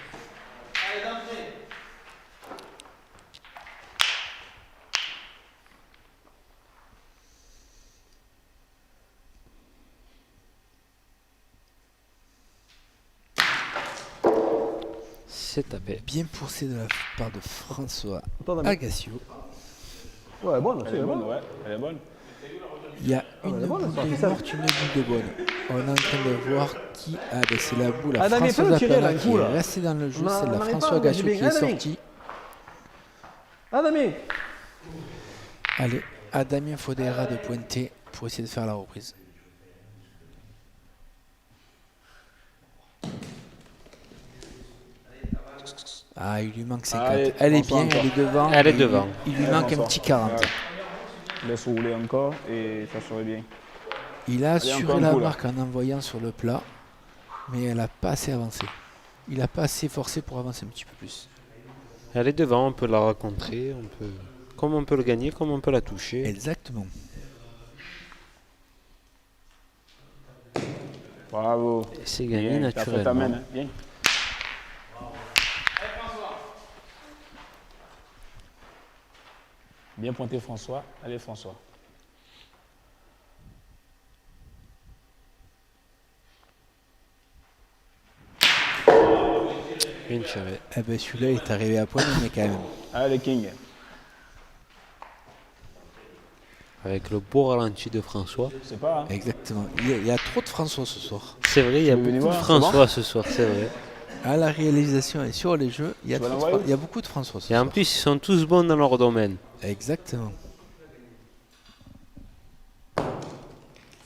C'est tapé. Bien poussé de la part de François Attends, Damien. Agassio. Ouais, bonne aussi, Elle est elle est bonne, bonne. ouais. Elle est bonne. Il y a mais une elle est bonne, boule elle de sort morte, une boule de bonne. On est en train de voir qui. Ah, ben c'est la boule à Ah, Damien, François fais-le tirer, Zapana là, un qui coup, est là. restée dans le jeu. On C'est la n'arrive François pas, Agassio Damien, qui est Damien. sorti. Ah, Damien. Allez, à Damien Fodera de pointer pour essayer de faire la reprise. Ah, il lui manque 50. Allez, Elle est François bien, elle est devant. Elle est Il- devant. Il lui Allez, manque un François. petit 40. Ouais. Laisse rouler encore et ça serait bien. Il a Allez, assuré encore un la coup, là. marque en envoyant sur le plat, mais elle n'a pas assez avancé. Il n'a pas assez forcé pour avancer un petit peu plus. Elle est devant, on peut la rencontrer, comme on peut le gagner, comme on peut la toucher. Exactement. Bravo. Et c'est gagné Bien, t'as fait ta main, naturellement. hein. Bien. Bien pointé François. Allez François. Bien tiré. Eh ben celui-là il est arrivé à point, mais quand même. Allez King. Avec le beau ralenti de François. C'est pas. Hein. Exactement. Il y a trop de François ce soir. C'est vrai, il y a veux venir beaucoup de voir, c'est François ce soir, c'est vrai. À la réalisation et sur les jeux, il y a, Tu vas trop de l'envoyer Fra- il y a beaucoup de François ce Et en soir. plus, ils sont tous bons dans leur domaine. Exactement.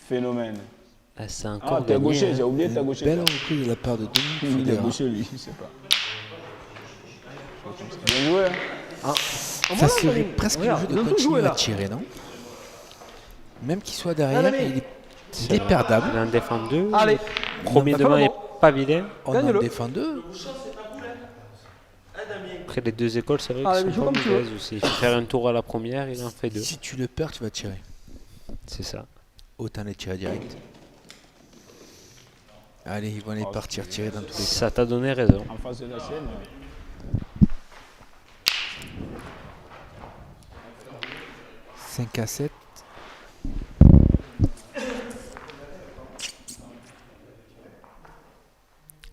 Phénomène. Ah, c'est Ah, encore t'es gagné, gaucher, hein. j'ai oublié t'es Une gaucher. belle toi. reprise de la part de Il Dominique est Fodera. gaucher lui, je sais pas. Bien joué. Hein. Ça serait presque Regarde, le jeu ils de ont tous continuer joué, à là. tirer, non? Même qu'il soit derrière, Allez. il est perdable. Il en défend deux. Allez. Premier T'as fait devant le est bon. pas vilain. On en Gagne-le. défend deux. Après les deux écoles, c'est vrai Allez, qu'ils joue sont pas comme tu veux. mauvaises aussi. Il faut faire un tour à la première, il en fait deux. Si tu le perds, tu vas tirer. C'est ça. Autant les tirer direct. Allez, ils vont aller partir tirer dans tous les cas. Ça t'a donné raison. En face de la sienne. 5 à 7.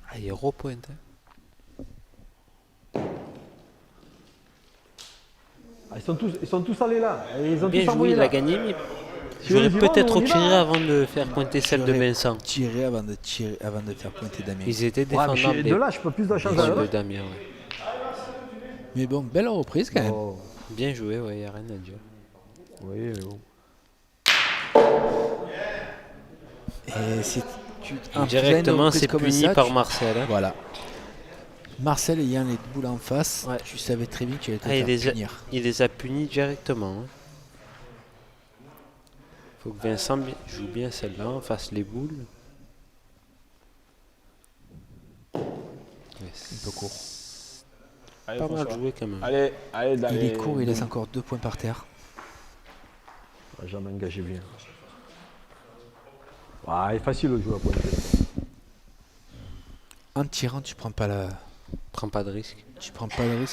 Ah, il repointe. Ah, ils sont tous allés là. Et ils ont Bien tous joué, envoyé il a là. gagné, mais Si j'aurais on y va, peut-être on y va. retiré avant de faire pointer celle de J'aurais Vincent. Tiré avant de faire pointer Damien. Ils étaient Ouais, mais défendables, chez- les de là, je peux plus de chance à les eux. de Damien. Ouais. Mais bon, belle reprise quand même. Oh. Bien joué, il n'y a rien à dire. Oui, mais bon. Et si tu en faisais une Directement, reprise c'est comme puni ça, par tu- Marcel. hein. Voilà. Marcel ayant les boules en face, Ouais. tu savais très bien que tu allais te Ah, faire punir. il les a punis directement. hein. Faut que Vincent joue bien celle-là, fasse les boules. Ouais, Un peu court. Allez pas mal François. joué quand même. Allez, allez, Il allez. est court, il laisse encore 2 points par terre. On va jamais engagé bien. Ah, il est facile le jeu à pointer. En tirant, tu prends pas le risque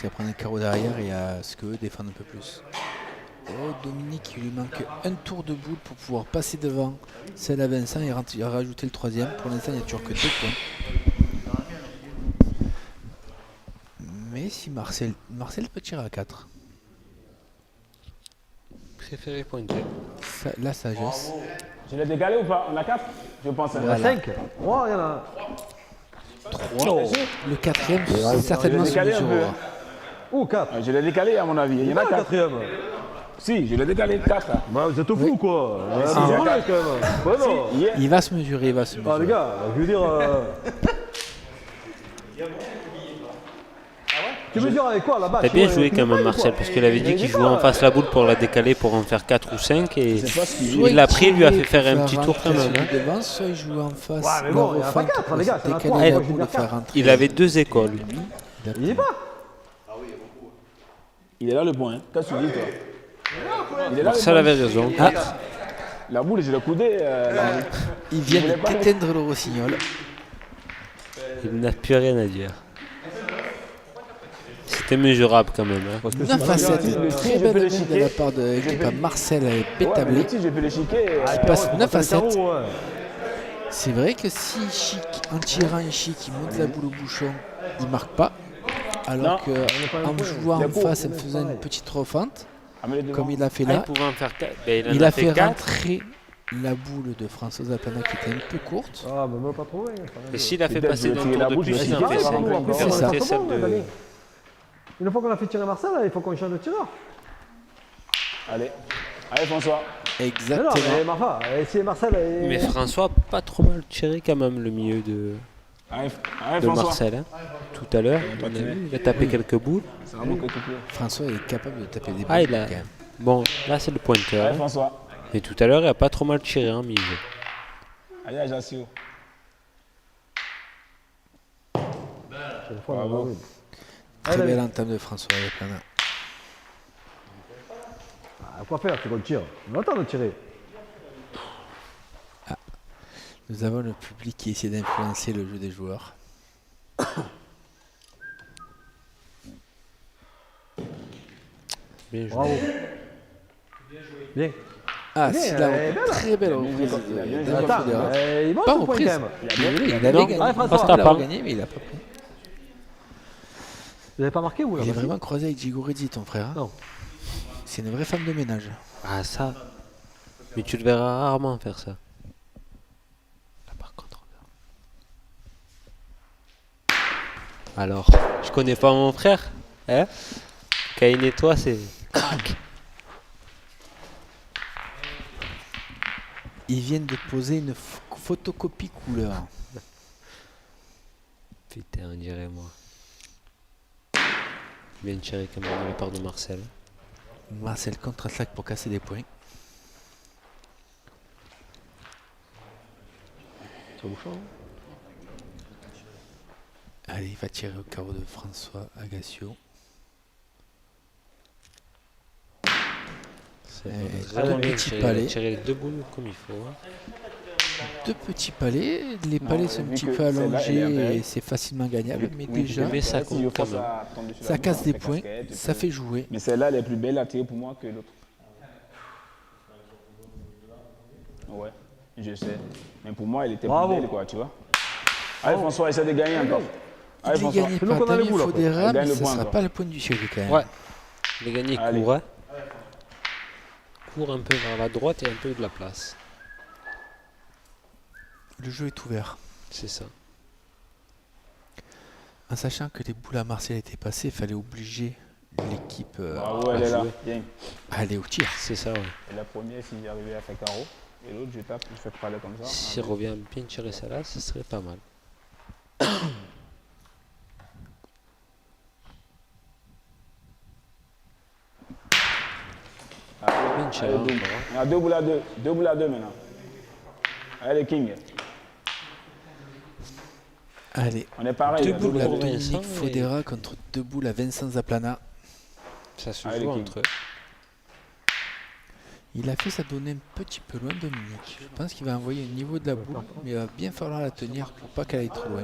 à prendre un carreau derrière et à ce qu'eux défendent un peu plus. Oh, Dominique, il lui manque un tour de boule pour pouvoir passer devant celle à Vincent et rajouter le troisième. Pour l'instant, il n'y a toujours que 2 points. Mais si Marcel peut tirer à 4. Préféré pointer. La sagesse. Je l'ai décalé ou pas? On a 4? Je pense. Il y en a Voilà. 5. Oh, il y en a 3. Le quatrième, certainement il se est décalé un peu, mesurera. hein. Ou 4. Je l'ai décalé à mon avis. Il y en a le 4. quatrième. Si, je l'ai décalé 4. Bah, vous êtes fous quoi. si, Ah, il y a ouais, quatre. quand même. Ouais, non. Hier. Il va se mesurer, il va se mesurer. Ah, les gars, je veux dire. Tu mesures avec quoi là-bas? T'as tu bien vois, joué tu quand me même payes, Marcel, quoi. parce qu'il avait dit qu'il jouait en face la boule pour la décaler pour en faire 4 ou 5 et C'est pas ce qu'il Soit dit. il l'a pris, il lui a fait tirait faire un pour petit faire tour quand rentrer même. hein. celui devant, soit il joue en face. Ouais, mais bon, il y en a pas Laurent quatre, Funk les gars, pour c'est la décaler trois, la moi, je boule veux et dire faire quatre. rentrer. Il avait 2 écoles. Il est pas. Il est là le point. Hein. Qu'est-ce que tu dis toi? Il est là le Marcel point. avait raison. Ah, La boule, je l'ai coudé. il vient Il voulait pas d'éteindre le rossignol. Il n'a plus rien à dire. C'était mesurable quand même. hein. 9 à 7, le très tir, je belle peux le main de chiquer. la part de l'équipe à Marcel avec Ouais, mais Pétablé. le petit, je peux le chiquer. Il passe Ouais, 9 à 7. carreau, ouais. C'est vrai que si Chic, en tirant un Chic, il monte la boule au bouchon, il marque pas. Non, Alors qu'en jouant Il y a en beau, face, en mais c'est faisant une pareil. petite refente, Ah, mais les devants. comme il a fait Ah, il là, pouvait en faire 4. Ben, il en il a fait fait 4. rentrer la boule de François Zapana qui était un peu courte. Ah, mais moi pas trouvé. Et s'il a fait Peut-être passer je vais d'un tirer tour la de boule, plus, je vais il en tirer fait la 5. boule, Il encore. fait C'est ça. rentrer celle de... Une fois qu'on a fait tirer Marcel, il faut qu'on change de tireur. Allez. Allez, François. Mais non, Exactement. mais Marfa, c'est Marcel. Mais François, pas trop mal tiré quand même le milieu de François. Marcel. Hein. Tout à l'heure, on a vu, il a tapé quelques boules. C'est vraiment coéquipier. François est capable de taper des Ah, balles il a- quand même. Bon, là c'est le pointeur. Allez, hein. François. Mais tout à l'heure, il a pas trop mal tiré en milieu. Allez, Ajaccio. Une fois, Bravo. oui. Très Allez, belle entame de François Plana. Ah, quoi faire, tu le tires. On attend de tirer. Nous avons le public qui essaie d'influencer le jeu des joueurs. Bien joué. Bravo. Bien. Ah, Bien, c'est la belle. très belle reprise Il a bien de joué. Daniel Attends, Fodera. il manque Pas ce point quand reprise. même. Désolé, il avait Non. gagné. Allez, François. Passe-ta Il avait pas. gagné, mais il a pas pris. Vous n'avez pas marqué ou là Il est vraiment croisé avec Gigoredzi, ton frère. hein. Non. C'est une vraie femme de ménage. Ah ça. Mais tu le verras rarement faire ça. Là par contre. Regarde. Alors, je connais pas mon frère. Hein Caïn et toi, c'est. Ils viennent de poser une photocopie couleur. Putain, on dirait moi. Bien tiré quand même de la part de Marcel. Marcel contre-attaque pour casser des points. Allez, il va tirer au carreau de François Agassio. C'est deux bien petits tiré. palets. Il a tiré les deux boules comme il faut. hein. Deux petits palets. Les palets sont un vu petit que peu celle-là, elle est allongés impériale. et c'est facilement gagnable. Mais Oui, déjà, mais ça si compte je quand force même. à tomber sur la ça boule, casse des fait points. casquette, Ça et puis- fait jouer. Mais celle-là, elle est plus belle à tirer pour moi que l'autre. Ouais, je sais. Mais pour moi, elle était Bravo. plus belle, quoi, tu vois. Allez, François, essaie de gagner encore. Il Allez, est François. gagné C'est nous par qu'on a les Daniel boules, après. Fodera, Il gagne mais le ce ne point, sera quoi. pas le point du siècle quand même. Ouais. Il a gagné Allez. court. Hein. Court un peu vers la droite et un peu de la place. Le jeu est ouvert. C'est ça. En sachant que les boules à Marseille étaient passées, il fallait obliger l'équipe Bravo, elle est là. jouer. Bien. à aller au tir. C'est ça, ouais. Et la première, si j'arrivais à faire carreau. Et l'autre, je tape, je fais parler comme ça. S'il revient bien tirer ça là, ce serait pas mal. Bien tiré. Allez, hein, double. voilà. Il y a deux boules à deux. Deux boules à deux maintenant. Allez, King. Allez, On est pareil. Deux là, boules la pour deux. Vincent Dominique et- Fodera contre deux boules à Vincent Zaplana. Ça se Allez, joue King. entre eux. Il a fait sa donnée un petit peu loin, Dominique. Je pense qu'il va envoyer au niveau de la boule, mais il va bien falloir la tenir pour pas qu'elle aille trop loin.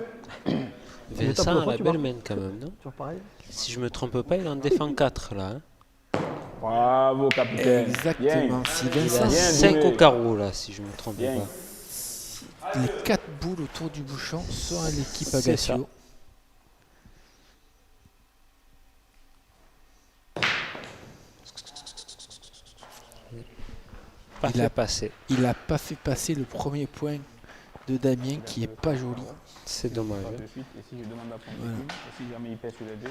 Vincent tapes le a point, la tu belle vois. main quand même, non? Toujours pareil. Si je me trompe pas, il en défend 4 là. Hein. Bravo, capitaine. Exactement. Si Il a Vincent, Bien 5 joué. au carreau là, si je me trompe Bien. pas. les 4 boules autour du bouchon sont à l'équipe C'est Agassio. Pas Il fait a- passer. Il n'a pas fait passer le premier point de Damien qui est pas joli. C'est dommage. Pas hein. de suite. Et si je demande à prendre Voilà. une, et si jamais il pèse sur les deux,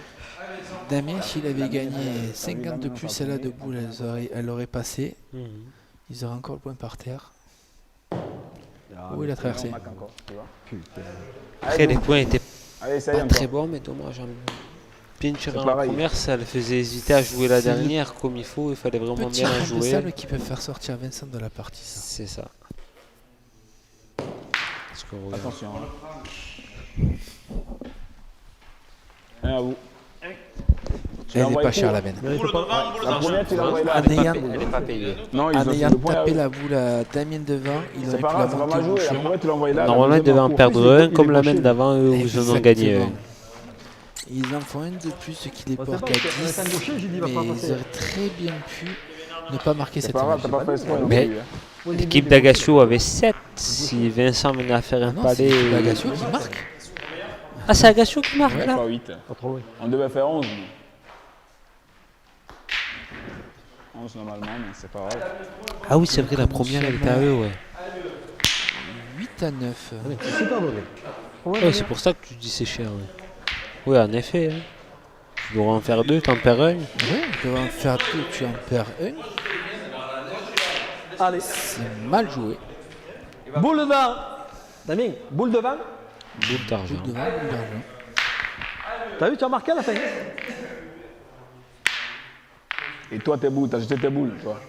Damien, s'il avait gagné 50 de plus, celle-là de boule, elle aurait passé. Mhm. Ils auraient encore le point par terre. Ah, Oh, il a on traversé. marque encore, tu vois. putain. Après, les points étaient Allez, essaye pas encore. très bons, mais dommage. hein. Bien tiré C'est en la pareil. première, ça le faisait hésiter à jouer la C'est le dernière comme il faut. Il fallait vraiment Petit bien la point de jouer. sable qui peut faire sortir Vincent de la partie. Ça. C'est ça. Parce qu'on regarde. Attention. Hein. Allez, à vous. Tu l'as Elle n'est envoyé pas chère court. la veine. Mais il faut pas- La première, tu l'as envoyée là. Ah, Adrien, Elle est pas payée. Non, ils En ont fait ayant le point. tapé la boule à Damien devant, il C'est aurait pas pu la grave, ça va monter mal au jouer. La bouchon. première, tu l'as envoyée là. Normalement, la ils devaient en deuxième, perdre court. un comme la main d'avant, eux, où ils en ont gagné un. Exactement. Ils en font un de plus, ce qui les Bah, c'est porte pas, à c'est- 10. c'est un gaucher, j'ai dit, il va Mais pas ils passer. auraient très bien pu ne pas marquer C'est cette pas grave, t'as image. pas fait exprès. non Mais- plus, hein. L'équipe d'Agassio avait 7. Si Vincent venait à faire un Non, c'est palais. Agassio qui marque. Ah, c'est Agassio qui marque Ouais, là. pas 8. Pas trop loin. On devait faire 11. nous. 11 normalement, mais c'est pas grave. Ah oui, c'est vrai, la première elle était à eux, ouais. 8 à 9. C'est super donné. Ouais, c'est pour ça que tu dis c'est cher. Ouais, ouais en effet. Hein. Tu devrais en faire 2, t'en perds un. Ouais, tu dois en faire 2, tu en perds 1. Allez, C'est mal joué. boule devant. Damien, boule devant. Boule d'argent. Boule devant, boule d'argent. T'as vu, tu as marqué à la fin. Et toi, tes boules, t'as jeté tes boules, toi.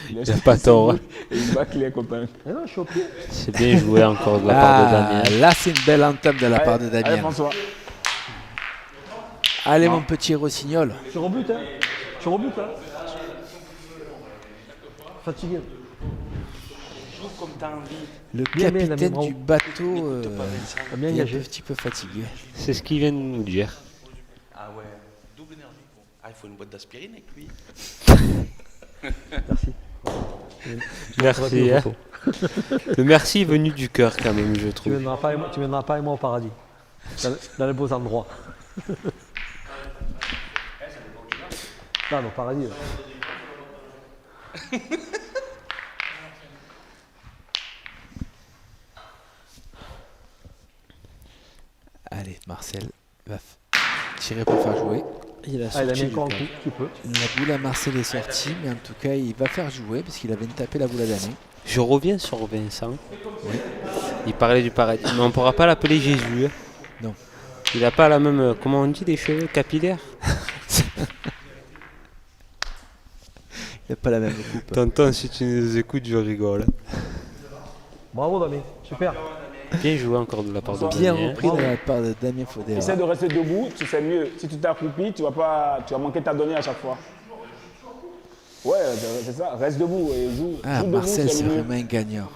Il a pas tort. Hein. Et il va les copains. Eh non, je suis au pied. C'est bien joué encore de la part de Ah, Damien. là, c'est une belle entame de la part de Allez, Damien. François. Allez, mon petit Rossignol. Tu rebutes, hein. Tu rebutes, hein. Fatigué. Joue comme t'as envie. Le Bien, bien, capitaine Damien, du bateau T'as bien est un engagé. petit peu fatigué. C'est ce qu'il vient de nous dire. Ah ouais, double énergie. Ah, il faut une boîte d'aspirine avec lui. Merci. Merci. Hein. Le merci est venu du cœur quand même, je Tu trouve. viendras pas avec moi au paradis. Dans les beaux endroits. Non, mais au paradis. Allez, Marcel va tirer pour faire jouer. Il a Ah, il a mis sorti du encore un plan. coup, tu peux. La boule à Marcel est sortie, mais en tout cas, il va faire jouer parce qu'il avait tapé la boule à Damien. Je reviens sur Vincent. Il parlait du paradis, mais on ne pourra pas l'appeler Jésus. Hein. Non. Il n'a pas la même, comment on dit, des cheveux capillaires. Il n'a pas la même coupe. Tonton, si tu nous écoutes, je rigole. Bravo, Damien. Super. Bien joué encore de la part de Bien Damien. repris de la part de Damien Faudéra. Essaie de rester debout, tu sais mieux. Si tu t'accroupis, tu vas manquer ta donnée à chaque fois. Ouais, c'est ça. Reste debout et joue. Ah, Joue debout, Marcel, c'est le mieux. vraiment un gagnant.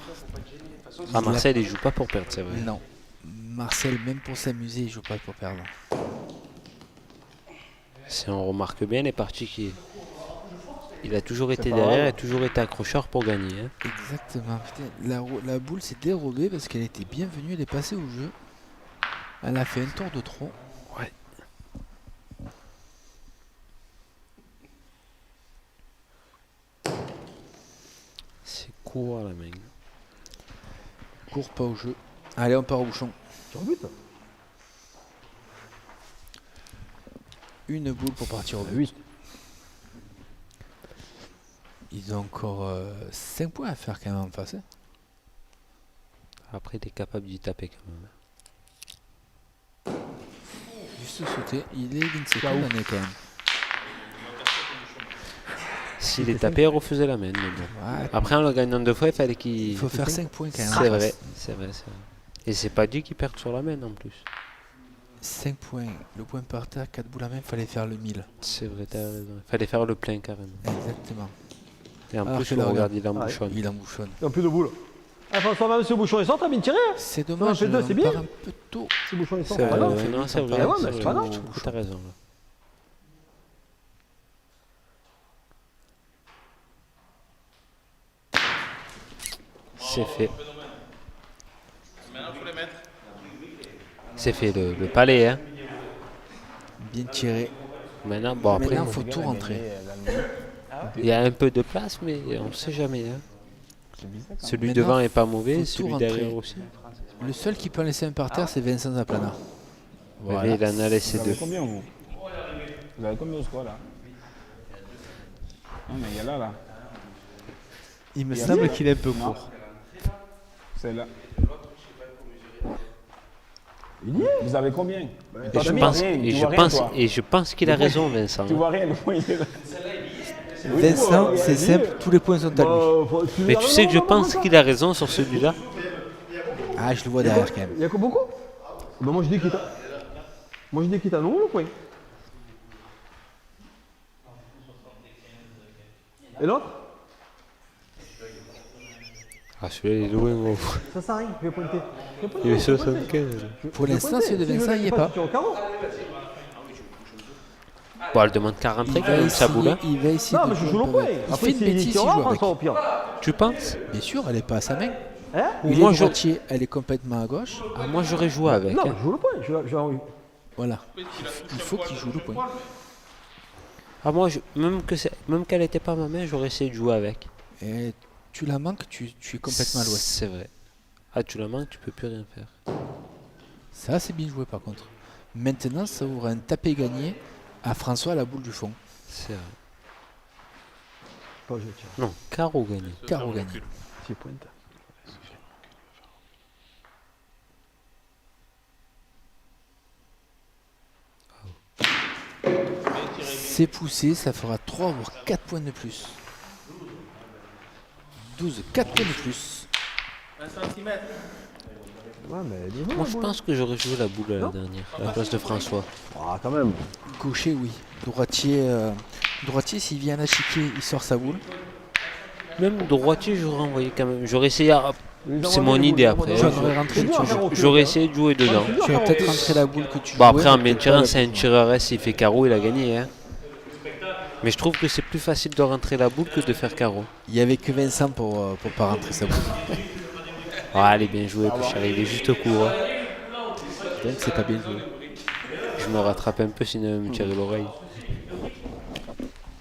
Ah, Marcel, il joue pas pour perdre, c'est vrai. Non. Marcel, même pour s'amuser, il joue pas pour perdre. Si on remarque bien les parties qu'il il a toujours été pas derrière, grave. il a toujours été accrocheur pour gagner. Hein. Exactement. Putain, la boule s'est dérobée parce qu'elle était bienvenue, elle est passée au jeu. Elle a fait un tour de trop. Ouais. C'est court la main. Court pas au jeu. Allez, on part au bouchon. Tu rebutes. Une boule pour partir au but. 8. Ils ont encore 5 points à faire quand même en face. Hein. Après, il est capable d'y taper quand même. Juste sauter. Il est 27 secondes l'année quand même. S'il est tapé, il refaisait la main. Mais bon. Ouais, Après, en le gagnant 2 fois, il fallait qu'il. il faut faire 5 points quand même. C'est vrai, c'est vrai, c'est vrai. Et c'est pas dit qu'il perde sur la main en plus. 5 points. Le point par terre, 4 boules à main, il fallait faire le 1000. C'est vrai, t'as raison. Il fallait faire le plein carrément. Exactement. Et en Alors plus, que le là, regarde, regarde. il embouchonne. Il embouchonne. Il n'y a plus de boule. Ah, François, même si le bouchon il sort, t'as bien tiré. Hein. C'est Non, dommage, fait deux, on c'est bien. part un peu tôt. Si le bouchon il sort. C'est Ah, vrai, non. non, c'est vrai. Ah ouais, c'est mais c'est vrai. pas grave. T'as raison. Là. C'est fait. C'est fait le palais, hein. Bien tiré. Maintenant, bon après, Maintenant, il faut tout rentrer. il y a un peu de place, mais on ne sait jamais. Hein. Celui Maintenant, devant est pas faut mauvais, tout celui rentrer. derrière aussi. Le seul qui peut en laisser un par terre, c'est Vincent Zaplana. Mais il en a laissé Vous deux. avez combien, vous? Vous avez combien au score, là? Non, mais il y a là. Il me Il y a semble bien. qu'il est un peu Non. court. C'est là. Vous avez combien? Et Toi, je tu vois pense, rien, et tu je vois rien, pense, toi. et je pense qu'il a raison, Vincent. Tu vois rien, le point, il est là. Oui, Vincent, bon, c'est vas-y. simple, tous les points sont à lui. Mais tu sais que je pense qu'il a raison sur celui-là. Ah, je le vois derrière quand même. Il y a que beaucoup. Ben moi je dis qu'il t'a. Moi je dis qu'il t'a non le point. Et l'autre? Ah, celui-là, il est loin, gros. Ça sert à rien, je vais pointer. Je vais pointer, Il est je vais pointer. 75. Pour l'instant, celui de Si je Vincent, le il n'y est gagne pas. tu tires au carreau. Bon, elle demande qu'à rentrer Il quand va même, sa boule. essayer, hein. il va essayer Non, de mais je jouer joue le un peu point. avec. Il Après, fait une s'il bêtise, il tirera, joue avec. François, au pire. Tu penses? Bien sûr, elle n'est pas à sa main. Hein? Il Moi, est je- droitier, elle est complètement à gauche. Ah, moi, j'aurais joué avec. Non, hein. je joue le point. Voilà. Il faut qu'il joue le point. Ah, moi, même qu'elle n'était pas ma main, j'aurais essayé de jouer avec. Et tu la manques, tu es complètement à l'ouest. C'est vrai. Ah, tu la manques, tu peux plus rien faire. Ça, c'est bien joué par contre. Maintenant, ça ouvre un tapé gagné à François à la boule du fond. C'est vrai. pas joué, tiens. Non, carreau gagné. Carreau gagné. 6 pointes. C'est poussé, ça fera 3 voire 4 points de plus. 12, 4 points de plus. Ouais, mais dis-moi. Moi, je pense que j'aurais joué la boule à la dernière, à la place de François. Ah, quand même. Gaucher, oui. Droitier, s'il vient à chiquer, il sort sa boule. Même droitier, j'aurais envoyé quand même. J'aurais essayé. Lui, C'est envoie mon des idée boules, après. envoie J'en des aurais boules. rentré C'est dur à faire au cul, J'aurais hein. essayé de jouer dedans. C'est dur à Tu vas faire au peut-être cul. rentrer la boule que tu Bon, jouais, après, en mais bien peut-être tirant, pas c'est un la tireur S, s'il fait carreau, il a gagné. Hein. Mais je trouve que c'est plus facile de rentrer la boule que de faire carreau. Il n'y avait que Vincent pour pas rentrer sa boule. Ah, allez, bien joué, Pochard, il est juste au court. Hein. Donc c'est pas bien joué. Je me rattrape un peu, sinon il va me tirer l'oreille.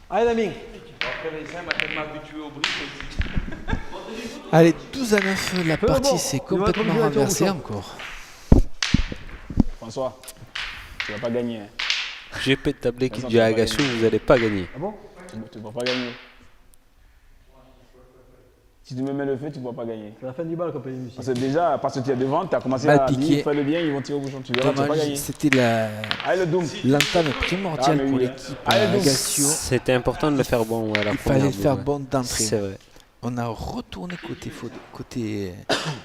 Allez, Damien. Allez, 12 à 9, la Peu partie bon. s'est Il va être complètement obligé d'être au renversée bouchon. encore. François, tu vas pas gagner. Hein. J'ai pété l'équipe Vincent, du tu vas pas Agassou, gagner. vous n'allez pas gagner. Ah bon? Tu ne vas pas gagner. Si tu me mets le feu, tu ne vas pas gagner. C'est la fin du bal, compagnie Lucie. Parce que déjà, parce que tu es devant, tu as commencé Mal à piqué. dire fais le bien, ils vont tirer au bouchon. Tu verras, tu ne vas pas Dommage, gagner. c'était Allez, le Doom. l'entame primordiale Ah, mais pour oui. l'équipe Allez, donc. Agassio. C'était important de le faire bon à la Il première fallait le faire boule, bon ouais. d'entrée. C'est vrai. On a retourné côté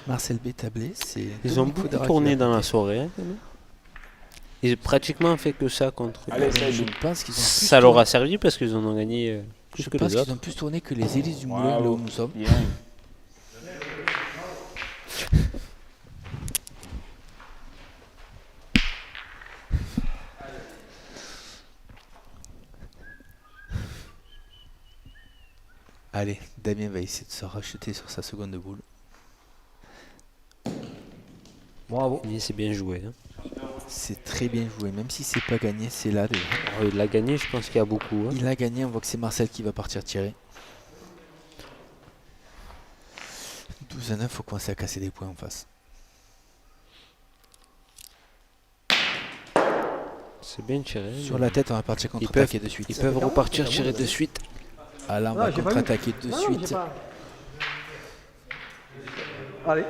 Marcel Bétablé. Ils ont beaucoup tourné dans la soirée. Hein, quand même. Ils ont pratiquement fait que ça contre. Allez, essaye, Je Doom. pense qu'ils ont plus Ça leur tourné- a servi parce qu'ils en ont gagné plus je que pense les qu'ils autres. ont plus tourné que les hélices du moulin là où nous sommes. Bien. Allez, Damien va essayer de se racheter sur sa seconde boule. Bravo. Mais c'est bien joué. Hein. C'est très bien joué, même si c'est pas gagné, c'est là déjà. Alors, il l'a gagné, je pense qu'il y a beaucoup. Hein. Il a gagné, on voit que c'est Marcel qui va partir tirer. 12 à 9, faut commencer à casser des points en face. C'est bien tiré. Sur la tête, on va partir Ils contre-attaquer de suite. Ils peuvent repartir tirer de suite. Ah là, on Non, va j'ai pas contre-attaquer de Non, suite. j'ai pas. Allez.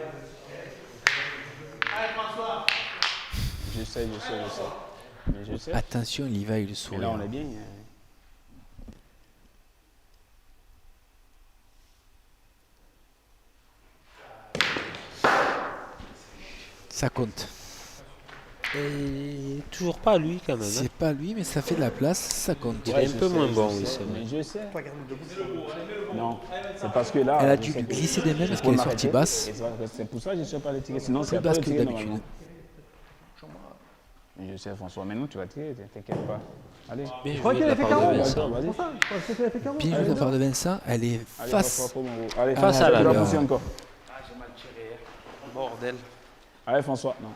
Je sais. Mais je sais. Attention, il y va, il le Et là, sourire. on est bien. Ça compte. Et toujours pas lui quand même. Hein. C'est pas lui, mais ça fait de la place, ça compte. Il est un je peu sais, moins je bon, sais, oui, c'est vrai. Mais je sais. Non, c'est parce que là. Elle a je dû sais lui que glisser des mains je parce peux qu'elle est sortie m'arrêter. basse. Et c'est pour ça que je ne sais pas les tirer. Sinon, c'est Plus à toi basse de que tirer d'habitude. normalement. Mais je sais, François, maintenant tu vas tirer, t'inquiète pas. Allez. Bien Je crois joué qu'il de a la fait part de 40. Vincent. Vas-y. C'est pour ça. Je pense qu'il a fait 40. Bien joué de la part de Vincent, elle est Allez, face. Allez, Face à la tu vas leur. pousser encore. Ah, j'ai mal tiré. Bordel. Allez, François. Non.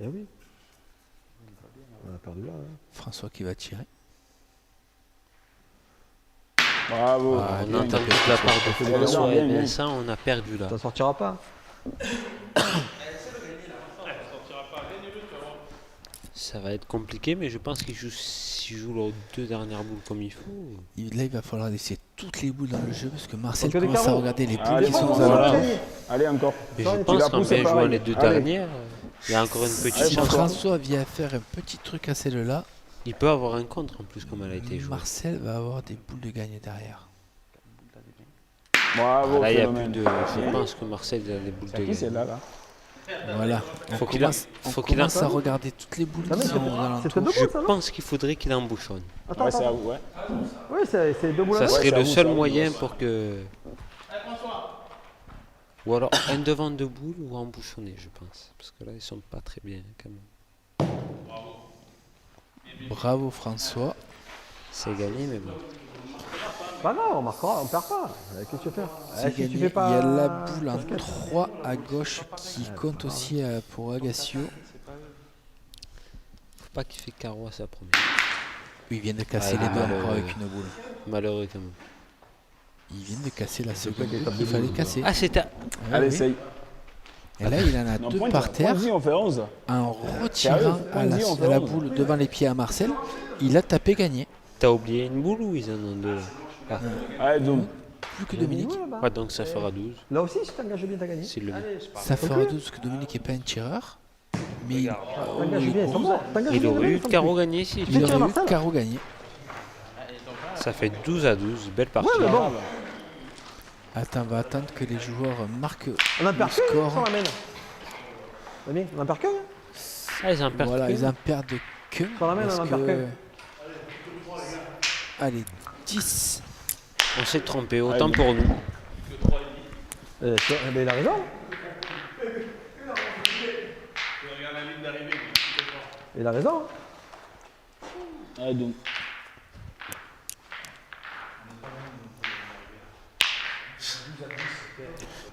Eh oui. On a perdu là. Hein. François qui va tirer. Bravo. Ah, On bien, entend bien. que de la part de bien, François bien, et bien. Vincent, on a perdu là. Ça sortira pas. Ça va être compliqué, mais je pense s'ils jouent leurs deux dernières boules comme il faut. Là, il va falloir laisser toutes les boules dans le jeu parce que Marcel Donc, il y a des commence à carreaux. regarder les boules Allez, qui sont aux François. alentours. Allez, encore. Mais Ça, je tu pense la qu'en pousses, bien c'est jouant pareil. les deux Allez. dernières, il y a encore une petite Allez, chance. François vient faire un petit truc à celle-là. Il peut avoir un contre en plus, comme elle a été jouée. Marcel va avoir des boules de gagne derrière. Bravo, Là, il y a phénomène. plus de. Je pense que Marcel a les boules C'est de qui gagne. c'est là Voilà. On Faut qu'il commence, on faut qu'il commence a- à regarder toutes les boules Non, mais qui sont aux c'était alentours. deux Je boules, ça, non? pense qu'il faudrait qu'il embouchonne. Attends, Ouais, c'est attends. à vous, ouais. Oui, c'est deux boules Ça à serait c'est à le vous, seul c'est à vous. moyen pour que. Ou alors un devant de boule ou embouchonner, je pense. Parce que là, ils sont pas très bien quand même. Bravo François. C'est gagné, mais bon. Bah non, on marquera, on perd pas. Qu'est-ce que tu veux faire C'est Si tu gagné. fais pas- Il y a la boule en 3 à gauche qui compte aussi pour Agassio. Faut pas qu'il fait carreau à sa première. Il vient de casser Ah, les deux malheureux. encore avec une boule. Malheureux quand même. Il vient de casser la seconde qu'il boule tape qu'il des fallait boules. casser. Ah, c'était. Ah Allez, oui. essaye. Et là, il en a Non, deux point par terre. on fait 11. En Sérieux, retirant à la, on fait à la 11. boule devant les pieds à Marcel, il a tapé gagné. T'as oublié une boule ou ils en ont deux? Allez, Doom. Plus que Dominique. Ouais, bah. Ouais, donc ça fera 12. Là aussi, si t'engages bien, t'as gagné. S'il le met. Ça fera 12 parce que Dominique n'est pas un tireur. Mais T'engages bien, ils sont bons. T'engages Il bien, aurait eu ils sont carreau plus. gagné ici. il fais tirer aurait eu Marcel carreau gagné. Ça fait 12 à 12. Belle partie. Ouais, mais bon. Attends, on va attendre que les joueurs marquent On en le perd qu'un, score. ça l'amène. Damien, on en perd qu'un. Ah, ils en perdent Voilà, que. ils en perdent que. Sur la main, parce on en perd que- Allez, 10. On s'est trompé, autant pour nous. Mais il a raison. Il a raison. Allez, Doom.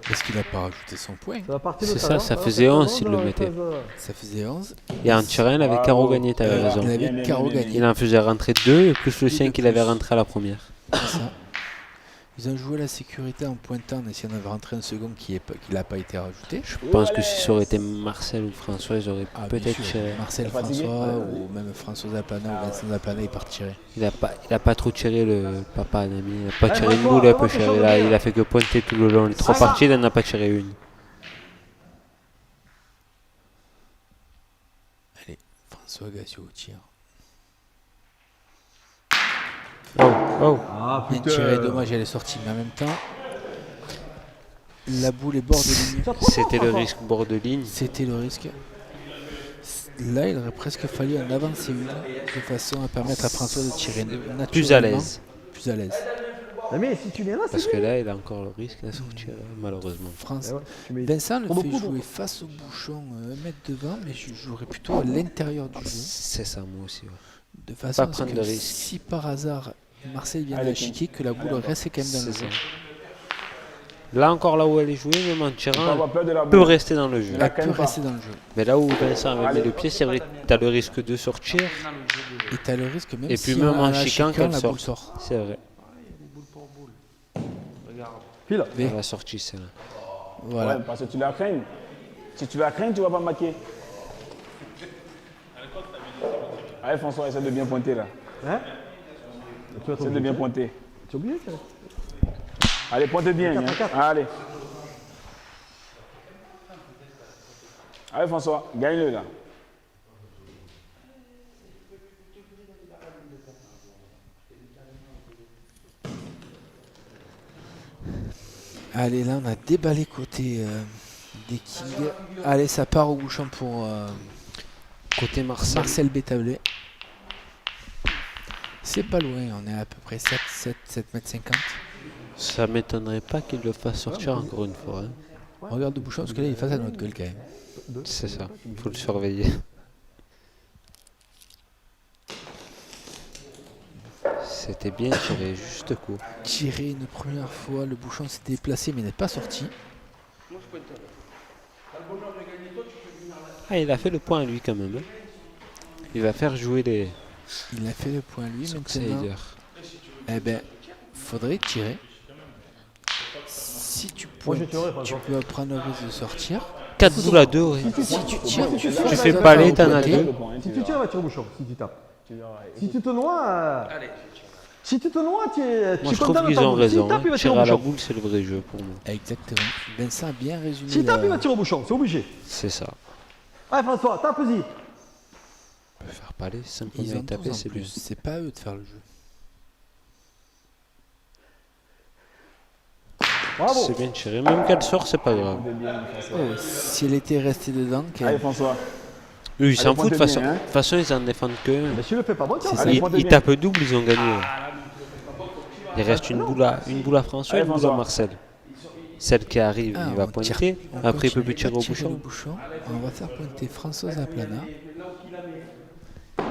Parce qu'il n'a pas rajouté son point. C'est la partie de C'est tout à ça, l'heure. ça Alors, faisait c'est 11 bon, s'il on le aurait mettait. fait, Ça faisait 11. Et en tirant, il avait Bravo. carreau gagné, t'avais Voilà. raison. Il Bien, avait bien, carreau bien, bien. gagné. Il en faisait rentrer 2 et plus le sien de qu'il avait plus. rentré à la première. Ça. Ils ont joué la sécurité en pointant en essayant de rentrer un second qui n'a pas été rajouté. Je pense que si ça aurait été Marcel ou François, ils auraient Ah, bien peut-être sûr. tiré. Marcel T'es fatigué François ou même François Zaplana ou Vincent Zaplana, ils partiraient. Il a pas trop tiré le papa Anami. Il a pas Ouais, tiré une François, boule un peu comment chère. tu changes Il de a fait que pointer tout le long. Les 3 Ça va. parties, il n'en a pas tiré une. Allez, François Gassio au tir. Oh, oh. Ah Bien tiré, dommage, elle est sortie, mais en même temps, la boule est bord de ligne. C'était le risque bord de ligne. C'était le risque. Là, il aurait presque fallu en avancer une de façon à permettre à François de tirer naturellement. Plus à l'aise. Plus à l'aise. Mais si tu viens là, c'est Parce que bien. là, il a encore le risque de sortir, malheureusement. France. Eh ouais, tu mets- Vincent le Pour le fait coup, jouer face au bouchon 1 mètre devant, mais je jouerais plutôt à l'intérieur du jeu. C'est ça, moi aussi. Ouais. De façon à ce prendre que de risque. si par hasard Marseille vient Allez, à chiquer, que la boule reste quand même dans le C'est jeu. ça. Là encore, là où elle est jouée, même en Faut pas tirant, avoir peur de la elle peut boule. rester dans le jeu. La Elle peut crème pas. rester dans le jeu. Mais là où Vincent avait mis le pied, c'est vrai que tu as le risque de sortir. Et tu as le risque même Et si puis même en la chiquant, chiquant, qu'elle la boule sorte. sort. C'est vrai. File. Elle a sorti celle-là. Voilà. Ouais, parce que tu la crains. Si tu la crains, tu vas pas marquer. Allez, François, essaie de bien pointer là. Hein Tu vas Essaie de bien pointer. Tu es obligé, tiens. Allez, pointe bien. Quatre, hein. quatre. Allez. Allez, François, gagne-le là. Allez, là, on a déballé côté des Kings. Allez, ça part au bouchon pour Côté Marseille. Marcel Bétablé. C'est pas loin, on est à peu près 7 mètres 50. Ça m'étonnerait pas qu'il le fasse sortir encore une fois. Hein. Regarde le bouchon parce que là, il est face à notre gueule quand même. C'est ça. Il faut le surveiller. C'était bien tiré, juste court. Tiré une première fois, le bouchon s'est déplacé mais n'est pas sorti. Ah, il a fait le point lui quand même. Hein. Il va faire jouer les Il a fait le point lui maintenant. outsiders. Eh ben, faudrait tirer. Si tu Moi, je pointes, tirerai, tu François. peux prendre le risque de sortir. 4 boules à 2, ouais. Si tu tires, Tu Tu fais pas les, t'en as deux. Si tu tires, il va tirer au bouchon. Si tu tapes. Si tu te noies. Si tu te noies, tu es. Moi je trouve qu'ils ont raison. Si tape, il va tirer Tirer au à la bouchon. boule, c'est le vrai jeu pour moi. Exactement. Vincent a bien résumé. Si tape, la- il va tirer au bouchon. C'est obligé. C'est ça. Allez, François, tape-y. On peut faire parler, simplement Ils ont et taper, 12 en c'est plus. bien. C'est pas à eux de faire le jeu. Bravo. C'est bien tiré. Même qu'elle sort, c'est pas grave. Oh, si elle était restée dedans, Allez, François. Eux, ils s'en pointe foutent de toute façon. bien, hein. De toute façon, ils en défendent que. Mais si tu le fais pas, bon, tiens. C'est ça. Allez, Ils, pointe ils bien. tapent double, ils ont gagné. Il reste une boule à François et Allez, une boule à François. Marcel. Celle qui arrive, Ah, il va on tire- pointer. on Après, il peut continue plus tirer à au tirer le bouchon. bouchon. On va faire pointer François Zaplana.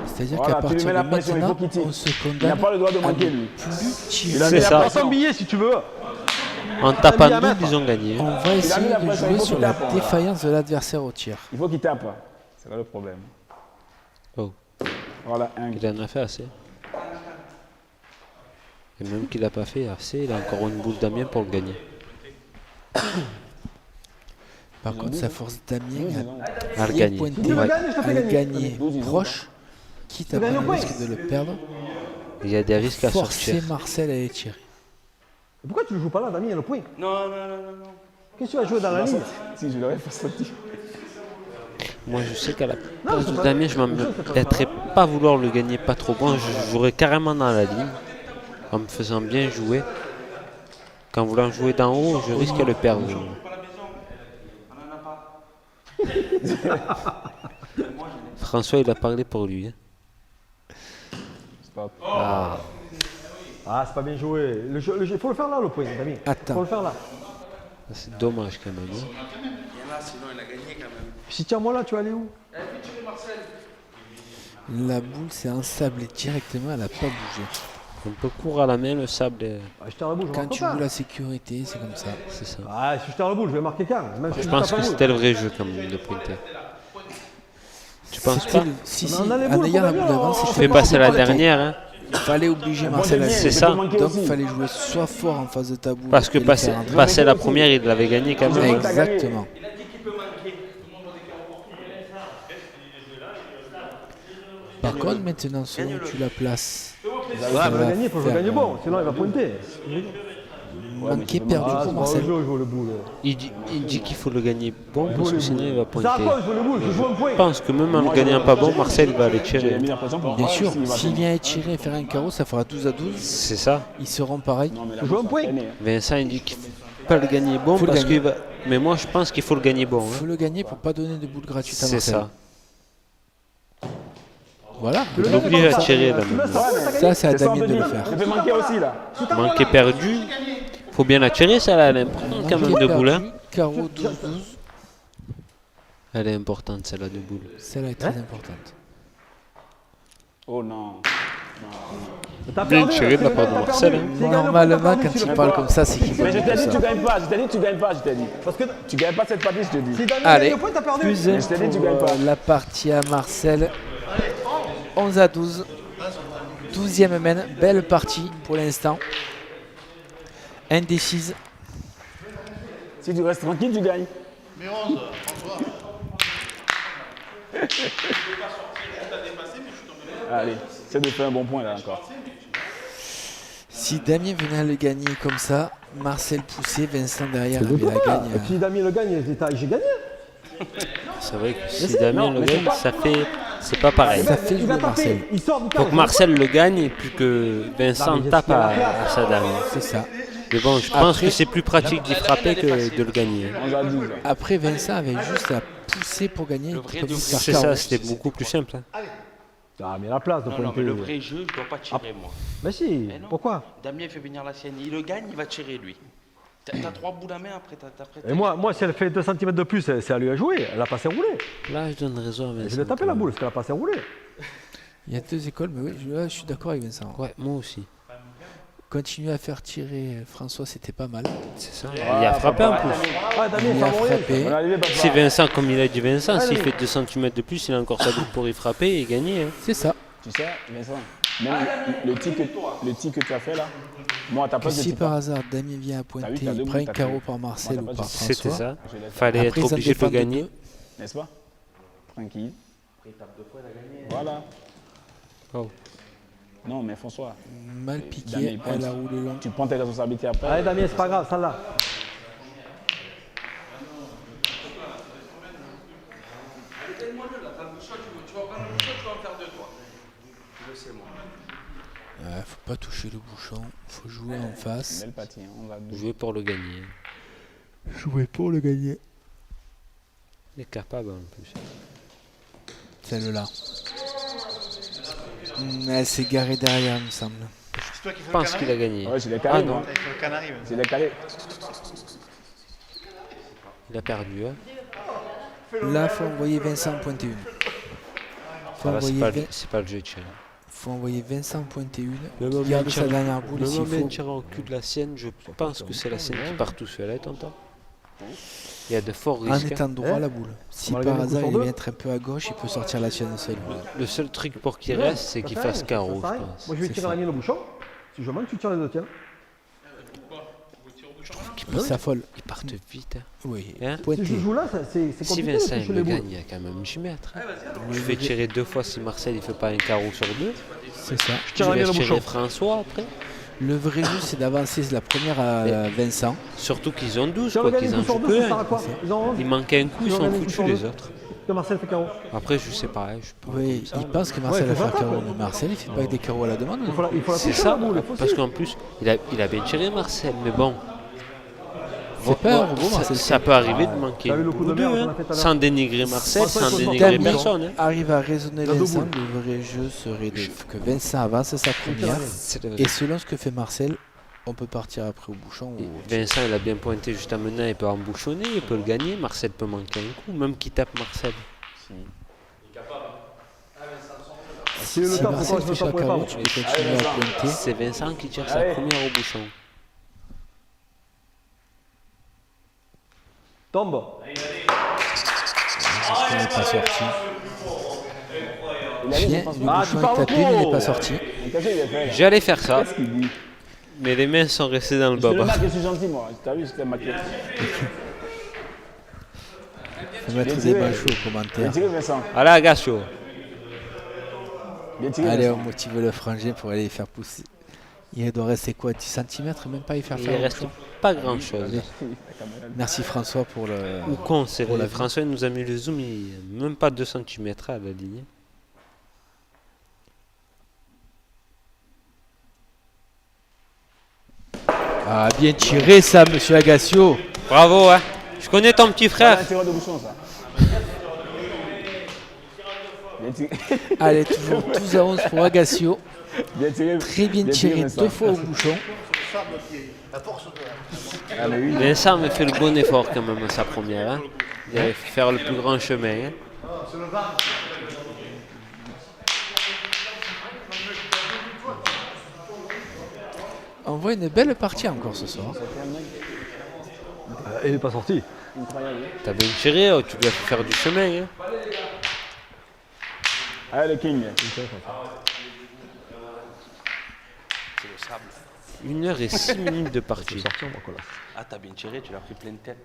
C'est-à-dire Voilà, qu'à tu lui partir mets de la pression, il faut maintenant, qu'il tire. on se Il n'a condamne pas le droit de à manquer, ne lui. plus tirer. Il a C'est mis la ça. Prends pression. son billet si tu veux. En tapant mis à double, mettre. ils ont gagné. On va essayer mis la de pression, il jouer faut sur qu'il la tape, hein. défaillance de l'adversaire au tir. Il faut qu'il tape. C'est là le problème. Oh, Voilà, un. il en a fait assez. Et même qu'il n'a pas fait assez, il a encore une boule Damien pour le gagner. Par contre, ça force Damien À le à gagner. pointer, Tu le Ouais. gagnes, je te à fais le gagner. gagner 12, ils ont proche, quitte à Tu gagnes prendre au le point. risque de le perdre. Il y a des risques à Forcer sortir. Marcel à les tirer. Pourquoi tu ne joues pas là, Damien, il y a le point? Non, non, non, non, non. Qu'est-ce que tu vas jouer dans la ligne? Si je l'aurais pas sorti. Moi, je sais qu'à la Non, place c'est de pas- Damien, je c'est pas m'embêterais pas à vouloir le gagner pas trop bon. Je jouerais carrément dans la ligne, en me faisant bien jouer. Qu'en voulant jouer d'en haut, je risque de le perdre. François, il a parlé pour lui. Hein. Stop. Ah, Ah, c'est pas bien joué. Il faut le faire là, le point, Damien. Attends. Faut le faire là. c'est dommage quand même. Hein. Il y en a, sinon il a gagné quand même. Si tiens-moi là, tu vas aller où? La boule s'est ensablée directement, elle n'a pas bougé. Un peu court à la main, le sable, Ah, je tire la boule, je Quand marque tu pas. joues la sécurité, c'est comme ça. c'est ça. Ah, si je tire la boule, je vais marquer quand même. Même si Je je pense tape la que boule. c'était le vrai jeu quand même de pointer. Tu penses C'était pas? si, Mais si, on a les en boules, ayant la faut boule gagner, avant, on Tu c'était fais pas- passer la pas- dernière, hein, il fallait obliger Marcel à Damien, C'est tu ça. peux manquer Donc aussi. il fallait jouer soit fort en face de ta boule. parce que et le passer, faire entrer. passer la première, il l'avait gagné quand même. hein. Exactement. Par contre, maintenant, selon où tu la places, Ouais, ça mais va le gagner, il faut que je faire, gagne bon, sinon il va pointer. manquer perdu Ah, pour c'est pas un Marcel. jeu, je joue le boule. Il dit qu'il faut le gagner bon parce que sinon il va Ça pointer. raconte, je joue le boule, je joue un point. Je pense que même en le gagnant pas bon, Marcel va aller J'ai tirer. mis l'impression pour Bien voir sûr, s'il va s'il gagner. vient étirer et faire un carreau, ça fera 12 à 12. C'est ça. Ils seront pareils. Non, mais la Je joue un boule, point. ça entraîné, hein. Vincent il dit qu'il faut pas le gagner bon Faut le parce gagner. qu'il va. Mais moi je pense qu'il faut le gagner bon. Il faut hein. le gagner pour pas donner de boule gratuite à C'est Marcel. ça. Voilà. Tu le Il gagnes oblige comme à ça. tirer là Tu le maintenant. sens, t'as gagné. Ça, c'est à C'est ça, Damien de le Denis. faire. Je peux manquer aussi là. Manqué perdu. Faut bien la tirer celle-là, elle est importante quand même Manqué de boule. Hein. perdu, carreau 12-12. Elle est importante celle-là de boule. Celle-là est très importante. Oh non. T'as Bien perdu, tiré de la c'est part de le gars, t'as Marcel, perdu. hein. C'est le gars, Normalement, t'as perdu, quand tu il le parle fais comme pas. ça, c'est qu'il Mais je veut t'ai dit, ça. tu gagnes pas. Je t'ai dit, tu gagnes pas. Je t'ai dit. Parce que Tu gagnes pas cette partie, je te dis. si Damien Allez, gagne le point, t'as perdu. plus un Mais je t'ai dit, tu pour gagnes pas. la partie à Marcel. 11 à 12. 12e mène. Belle partie pour l'instant. Indécise. Si tu restes tranquille, tu gagnes. Allez, c'est de faire un bon point là encore. Si Damien venait à le gagner comme ça, Marcel poussait, Vincent derrière avait la gagne. Et si Damien le gagne, j'ai gagné. C'est vrai que si Damien le gagne, ça fait. C'est pas pareil. Ça fait Il jouer va taper, Marcel. il sort du Faut que Marcel le gagne et puis que Vincent Non, mais tape j'espère la à sa dame. C'est ça. Mais bon, je pense Après- que c'est plus pratique d'y frapper que de le gagner. hein. 11 à 12. là. Après, Vincent avait juste à pousser pour gagner. Il pouvait faire C'est carreau. ça, c'était beaucoup plus simple. hein. Ah, mais la place de Non, non, mais pointer. le vrai jeu, je dois pas tirer moi. Mais si, Mais non. pourquoi? Damien fait venir la sienne. Il le gagne, il va tirer lui. T'as 3 boules à main après. Et moi, si elle fait 2 cm de plus, c'est à lui à jouer. Elle a pas s'est roulée. Là, je donne raison à Vincent. Je l'ai tapé la boule, parce qu'elle a pas s'est roulée. Il y a deux écoles, mais oui, je suis d'accord avec Vincent. Ouais, moi aussi. Continuer à faire tirer François, c'était pas mal. C'est ça. Il a frappé en plus. Ah, Damien, Il ça a va rouler. frappé. On est arrivé, papa. Si Vincent, comme il a dit Vincent, s'il Allez. fait 2 cm de plus, il a encore sa boule pour y frapper et gagner. hein. C'est ça. Tu sais, Vincent, même le tir que tu as fait là, moi à ta Que place, je si tire par pas. hasard Damien vient à pointer, t'as deux il prend un boules, t'as carreau fait. par Marcel Moi, ou t'as par pas dit. C'était François. ça. Je l'ai fait. Fallait Après, être ils en obligé de le défendent gagner. deux. N'est-ce pas? Tranquille. Voilà. Oh. Non, mais François, Mal Damien, piqué, il elle pointe. a roulé long. tu prends tes responsabilités après. Allez, Damien, c'est pas grave, ça là. Faut pas toucher le bouchon, faut jouer en face. Belle partie, hein, on va 12. Jouer pour le gagner. Jouer pour le gagner. Il est capable en plus. Celle-là. Elle s'est garée derrière, il me semble. C'est toi qui Je fais le pense qu'il canari. a gagné. Ouais, je l'ai Ah calé, non, moi. Il faut le canari. Je l'ai calé. il a perdu. Hein. Là, faut envoyer Vincent pointer une. Faut Ah, là, c'est envoyer, pas, Vin- c'est pas le jeu de tirer. faut envoyer Vincent pointer une. Le moment Garde où sa dernière boule, le s'il moment où faut. il tire au cul de la sienne, je pense que c'est la sienne qui part tout seul. Hein, t'entends? Il y a de forts En risques. hein. étant droit la boule. Si On va par gagner le coup hasard sur il deux. vient être un peu à gauche, il peut sortir la sienne seule. Le seul truc pour qu'il reste, c'est qu'il fasse carreau, je pense. Moi, je vais C'est tirer ça. la mienne au bouchon. Si je manque, tu tires les deux tiens. Il s'affole. Ils partent vite. Hein. Oui. Hein Si Pointer. je joue là, c'est Si compliqué de Vincent toucher il les le boules. gagne, il y a quand même 10 mètres. hein. Je vais tirer 2 fois si Marcel il fait pas un carreau sur 2. C'est ça. Je tire la Je mienne vais au tirer bouchon. François après. Le vrai jeu, c'est d'avancer la première à Vincent. Surtout qu'ils ont 12, Si on quoi, regarde qu'ils les en coups sur jouent deux, peu. ça sert à quoi? Ils ont 11. Il manquait un coup, ils Si on sont regarde les coups foutus sur les deux. autres. Que Marcel fait KO. Après, je sais pas, je sais pas. Oui, comme ça. il pense que Marcel Ouais, va faut faire faire carreau. ça, Mais Marcel, il fait pas des carreaux à la demande. Il faut la C'est toucher, ça, la boule, faut parce aussi. qu'en plus, il a bien tiré Marcel, mais bon. C'est pas un robot, ça, Marcel. ça peut arriver de manquer T'as vu le un coup coup de ou deux, merde qu'on hein, a fait tout à l'heure? sans dénigrer Marcel, François, il sans faut dénigrer Damien personne. Hein. arrive à raisonner La Vincent. double. Le vrai jeu serait que Vincent avance sa première. C'est le vrai. Et selon ce que fait Marcel, on peut partir après au bouchon. Ou au tir. Vincent, il a bien pointé juste à maintenant, il peut embouchonner, il peut le gagner. Marcel peut manquer un coup, même qui tape Marcel. Si le Si temps, Marcel pourquoi je fait ne chaque pas carreau, tu peux continuer à pointer. C'est Vincent qui tire sa Allez. première au bouchon. Tombe. Il n'est pas sorti. Il a dit, Bien, je pense le pas. Ah, bouchon tu est parles tapé, mais il n'est trop. pas sorti. Qu'est-ce qu'il a fait là? J'allais faire ça, Qu'est-ce qu'il dit? mais les mains sont restées dans le Je te le baba. marque, je suis gentil, moi. T'as vu, c'était marqué. Faut mettre Bien des tiré. machos au Bien commentaire. tiré, Vincent. Allez, Agacho. Bien tiré, Allez, on Vincent. motive le frangin pour aller les faire pousser. Il doit rester quoi, 10 cm, même pas y faire Il faire. reste pas grand chose. Merci François pour le. Ou con, c'est Pour la vrai. vie. François il nous a mis le zoom, il y a même pas 2 cm à la ligne. Ah, bien tiré ça, monsieur Agassio. Bravo, hein. Je connais ton petit Voilà frère. un tireur de bouchon, ça. Bien tiré. Allez, toujours 12 à 11 pour Agassio. Bien tiré. Très bien tiré Vincent. 2 fois au bouchon. Ah, mais oui. Vincent me fait le bon effort quand même à sa première. Hein. Il allait faire le plus grand chemin. Hein. On voit une belle partie encore ce soir. Il n'est pas sorti. T'as bien tiré, oh, tu dois faire du chemin. Hein. Allez, le king. 1 heure et 6 minutes de partie. Ah, t'as bien tiré, tu l'as pris pleine tête.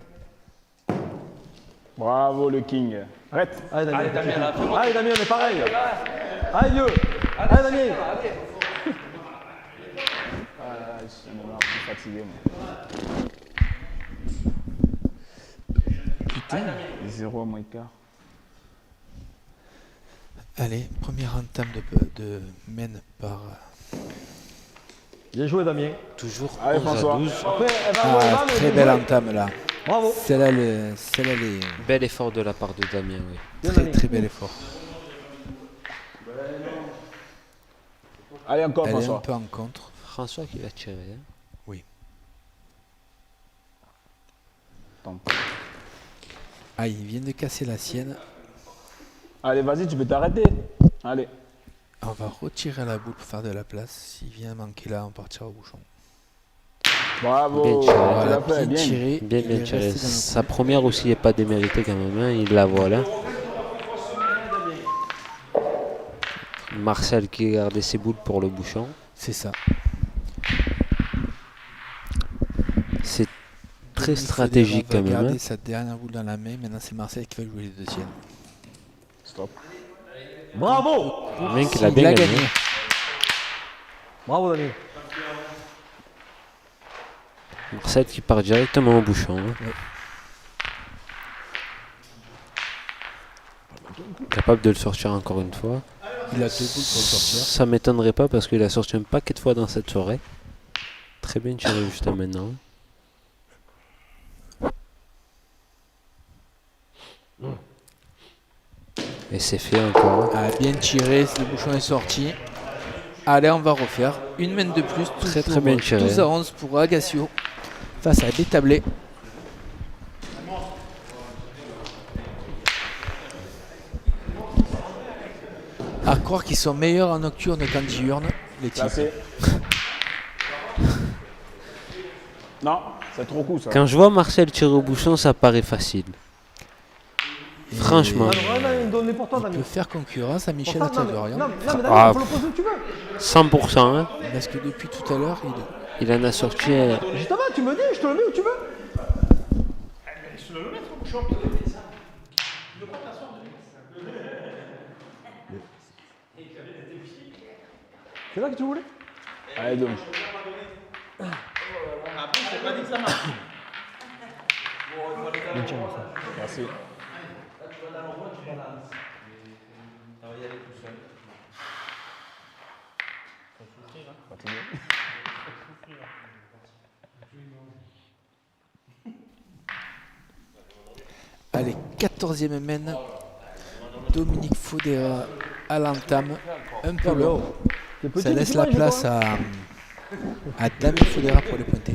Bravo, le king. Arrête. Allez, Damien. Allez, Damien, là, fais-moi. Allez, Damien, on est pareil. Allez, vieux. Allez, Damien. Ah, je suis plus fatigué, moi. Putain, 0 à moins quart. Allez, première entame de mène par. Bien joué, Damien. Toujours Allez, 11 à François. 12. Après, elle va Ah, avoir mal, mais très bien belle joué. entame là. Bravo. Celle-là, les. Bel effort de la part de Damien. Oui. Bien, Très Damien. très bel effort. Allez, encore, Elle est un François. peu en contre. François qui va tirer. Hein. Attends. Ah, il vient de casser la sienne. Allez, vas-y, tu peux t'arrêter. Allez. On va retirer la boule pour faire de la place. S'il vient manquer là, on partira au bouchon. Bravo. Bien tiré. Tu Voilà, l'as fait, bien bien. tiré. Bien, Il bien est tiré. resté dans le Sa première aussi n'est pas déméritée quand même. Hein. Il la voit là. Marcel qui gardait ses boules pour le bouchon. C'est ça. C'est très Dominique stratégique Federer quand va même. garder Hein. sa dernière boule dans la main. Maintenant, c'est Marcel qui va jouer les deuxièmes. Stop. Bravo. Le mec, il S'il a bien a gagné. gagné. Bravo, Damien. Marcel qui part directement au bouchon. Hein. Capable de le sortir encore une fois. Il a 2 boules pour le sortir. Ça m'étonnerait pas parce qu'il a sorti un paquet de fois dans cette soirée. Très bien tiré juste à maintenant. Et c'est fait encore. Ah, bien tiré, le bouchon est sorti. Allez, on va refaire. Une main de plus. Très, toujours très bien tiré. 12 à 11 pour Agassio face à Détablé. À croire qu'ils sont meilleurs en nocturne qu'en diurne, les types. Placé. Non, c'est trop court, ça. Quand je vois Marcel tirer au bouchon, ça paraît facile. Et Franchement. Alors, donne-les pour toi, il Damien. peut faire concurrence à Michel Pour ça, non, mais- Atadorian. non, mais Damien, Ah, il faut le poser où tu veux. 100%. Hein. Parce que depuis tout à l'heure, Il en a sorti. Justement, tu me dis, je te le mets où tu veux. C'est là que tu voulais. Allez, donc. Après, c'est pas dit que ça marche. Bien tiré, ça. Merci. Ça va y aller tout seul. Continue. Allez, 14e mène. Dominique Fodera à l'entame. Un peu long. T'es petit, Ça mais laisse tu la manges, place toi, hein. à Damien Fodera pour les pointer.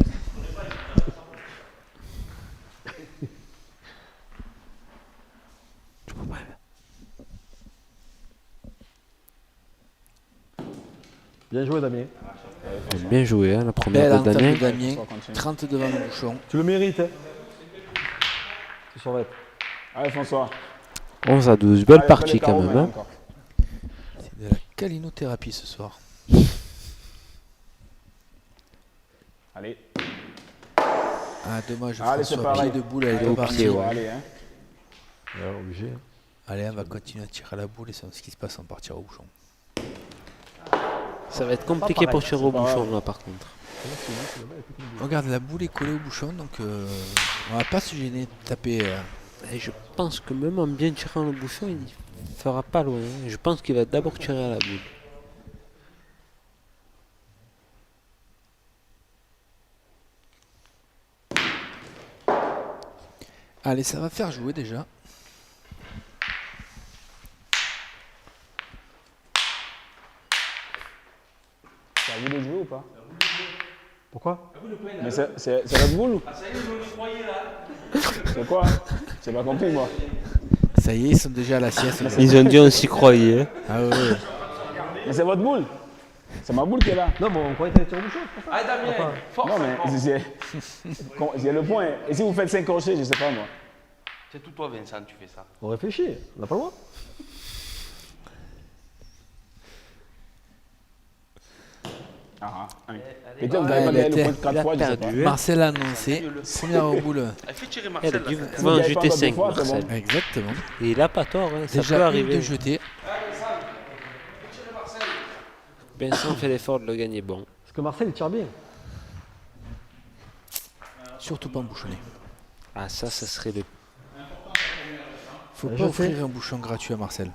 Bien joué, Damien. Bien joué, hein, la première Belle de entame Damien. de Damien. On continue. 30 devant le bouchon. Tu le mérites. Hein. Tu surveilles. Allez, François. 11 à 12, belle Allez, fais partie les carreaux quand même. maintenant Hein. encore. C'est de la calinothérapie ce soir. Allez. Ah, dommage, Allez, c'est François, pareil. pied de boule, elle est Allez, pas au partie. pied, ouais, allez, hein. Ouais, obligé. Allez, on va continuer à tirer à la boule et c'est ce qui se passe en partir au bouchon. Ça va être compliqué pour tirer au pas bouchon grave. là par contre. Regarde, la boule est collée au bouchon, donc on va pas se gêner de taper. Et je pense que même en bien tirant le bouchon, il fera pas loin. Hein. Je pense qu'il va d'abord tirer à la boule. Allez, ça va faire jouer déjà. C'est à vous de jouer ou pas? Pourquoi? Mais c'est Red Bull? C'est quoi? J'ai pas compris, moi. Ça y est, ils sont déjà à la sieste. Ils ont dit on s'y croyait. Hein. Ah ouais. Mais c'est votre boule. C'est ma boule qui est là. Non, mais on croyait que t'allais tirer au bouchon, c'est pour ça. Allez, Damien, Enfin, force. Non, mais j'ai le point. Et si vous faites 5 crochets, je sais pas, moi. C'est tout toi, Vincent, tu fais ça. On réfléchit, on n'a pas le droit. Ah, un. Allez, Peut-être vous Ouais, avez pas il a gagné le été- point de 4 fois, je sais pas. perdu. Marcel a annoncé. Première au boule. Elle fait tirer Elle Marcel. a là, dû ça. pouvoir en Vous avez pas jeter encore 5, deux fois, c'est Marcel. bon. Exactement. Et il a pas tort, hein, ça peut Déjà une arriver. de jeter. Vincent fait l'effort de le gagner bon. Parce que Marcel, il tire bien. Surtout pas embouchonné. Ah ça serait le, Faut Je pas offrir sais. un bouchon gratuit à Marcel.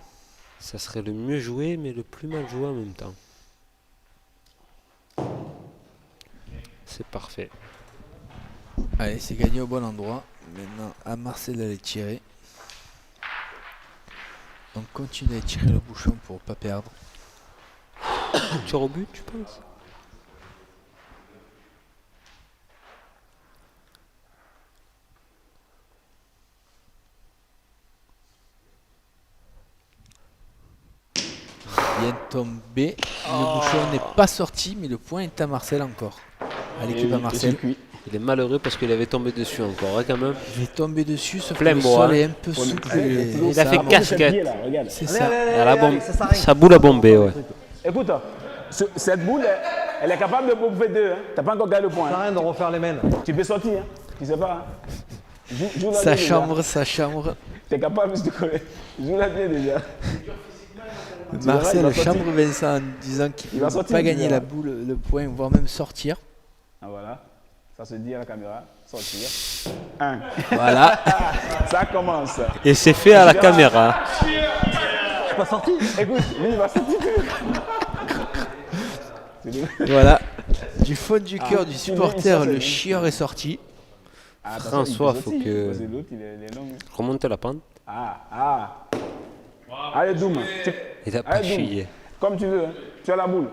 ça serait le mieux joué mais le plus mal joué en même temps. C'est parfait. Allez, c'est gagné au bon endroit. Maintenant, à Marcel d'aller tirer. On continue à tirer le bouchon pour pas perdre. Tir au but, tu penses? Bien tombé. Le bouchon n'est pas sorti, mais le point est à Marcel encore. À l'équipe à Et Marcel. c'est cuit. Il est malheureux parce qu'il avait tombé dessus encore, hein, quand même. Il est tombé dessus, sauf que Plein le bois, sol hein. est un peu souple. Allez, et il a ça fait avance. casquette. Pied, là, regarde. C'est Allez, ça. allez, allez, Elle a allez, bombe- ça s'arrête. Sa boule a bombé, ouais. Écoute, cette boule, elle est capable de bouffer 2. Hein. T'as pas encore gagné le point. Ça sert à Hein. rien de refaire les mains. Tu peux sortir. Hein. Tu sais pas. Hein. Joue la Sa bien, chambre, sa chambre. T'es capable de te coller. Joue la bien déjà. Marcel il va sortir. chambre Vincent en disant qu'il Il ne va peut sortir, pas tu gagner verras. la boule, le point, voire même sortir. Ah voilà. Ça se dit à la caméra. Sortir. 1. Voilà. Ça commence. Et c'est fait à la caméra. Je suis pas sorti. Écoute, lui il va sortir. Voilà. Du fond du cœur Ah, du il supporter, sort, le c'est chieur est sorti. Ah, attention, François, il faut peut sortir, que- parce l'autre, il est long. Remonte la pente. Ah. Allez, Doom. Il a pas Allez, Doom. chié. Comme tu veux. Hein. Tu as la boule.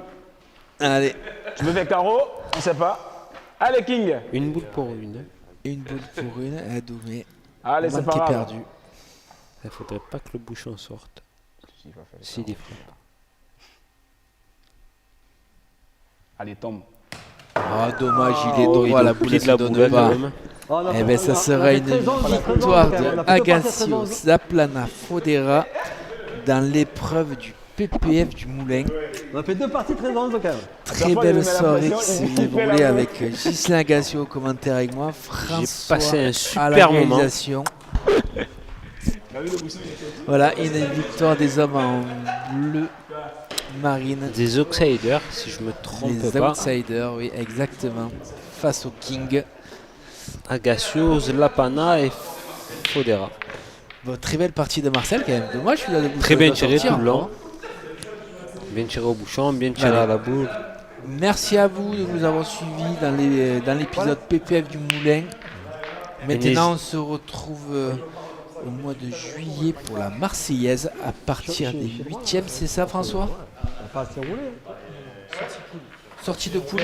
Allez. Tu veux faire carreau? On sait pas. Allez, King. Une boule pour une. Une boule pour une, à Doumé. Allez, c'est Manque pas est grave. perdu. Il faudrait pas que le bouchon sorte. S'il y frappe. Allez, tombe. Ah, dommage, il est Oh, droit, la il boule est ne de se la donne boule, hein, pas. quand même. Oh, on a Eh fait- bien, ça on a sera fait une 13 11, 13 11, victoire quand même. On a de plutôt passé 13 Agassio 11. Zaplana Fodera dans l'épreuve du PPF du Moulin. On a fait 2 parties 13 11 quand même. Très fois, il belle me met la soirée qui pression, s'est il fait la déroulée main. avec Ghislain Agassio au commentaire avec moi, François passé un à la super moment. réalisation. Voilà, une victoire des hommes en bleu Marine. Des outsiders, si je me trompe Les pas. outsiders, oui, exactement. Face au King. Agassios, Lapana et Fodera. Bon, très belle partie de Marcel quand même. Dommage, je suis là de Très bien tiré tout le long. Bien tiré au bouchon, bien tiré Allez. à la boule. Merci à vous de nous avoir suivis dans l'épisode PPF du Moulin. Maintenant, on se retrouve au mois de juillet pour la Marseillaise à partir des 8e, c'est ça François? On va pas assez rouler. Sortie de poule.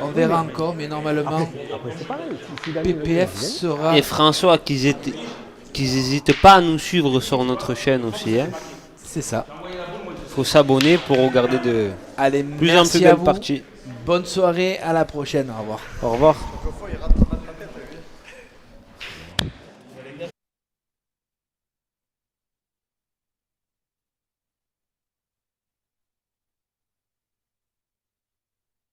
On verra encore, mais normalement, Après, c'est pareil. Si David veut PPF bien, sera... Et François, qu'ils n'hésitent pas à nous suivre sur notre chaîne aussi. Hein. C'est ça. Faut s'abonner pour regarder de Allez, plus en merci plus à belles vous. parties. Bonne soirée, à la prochaine. Au revoir. Au revoir.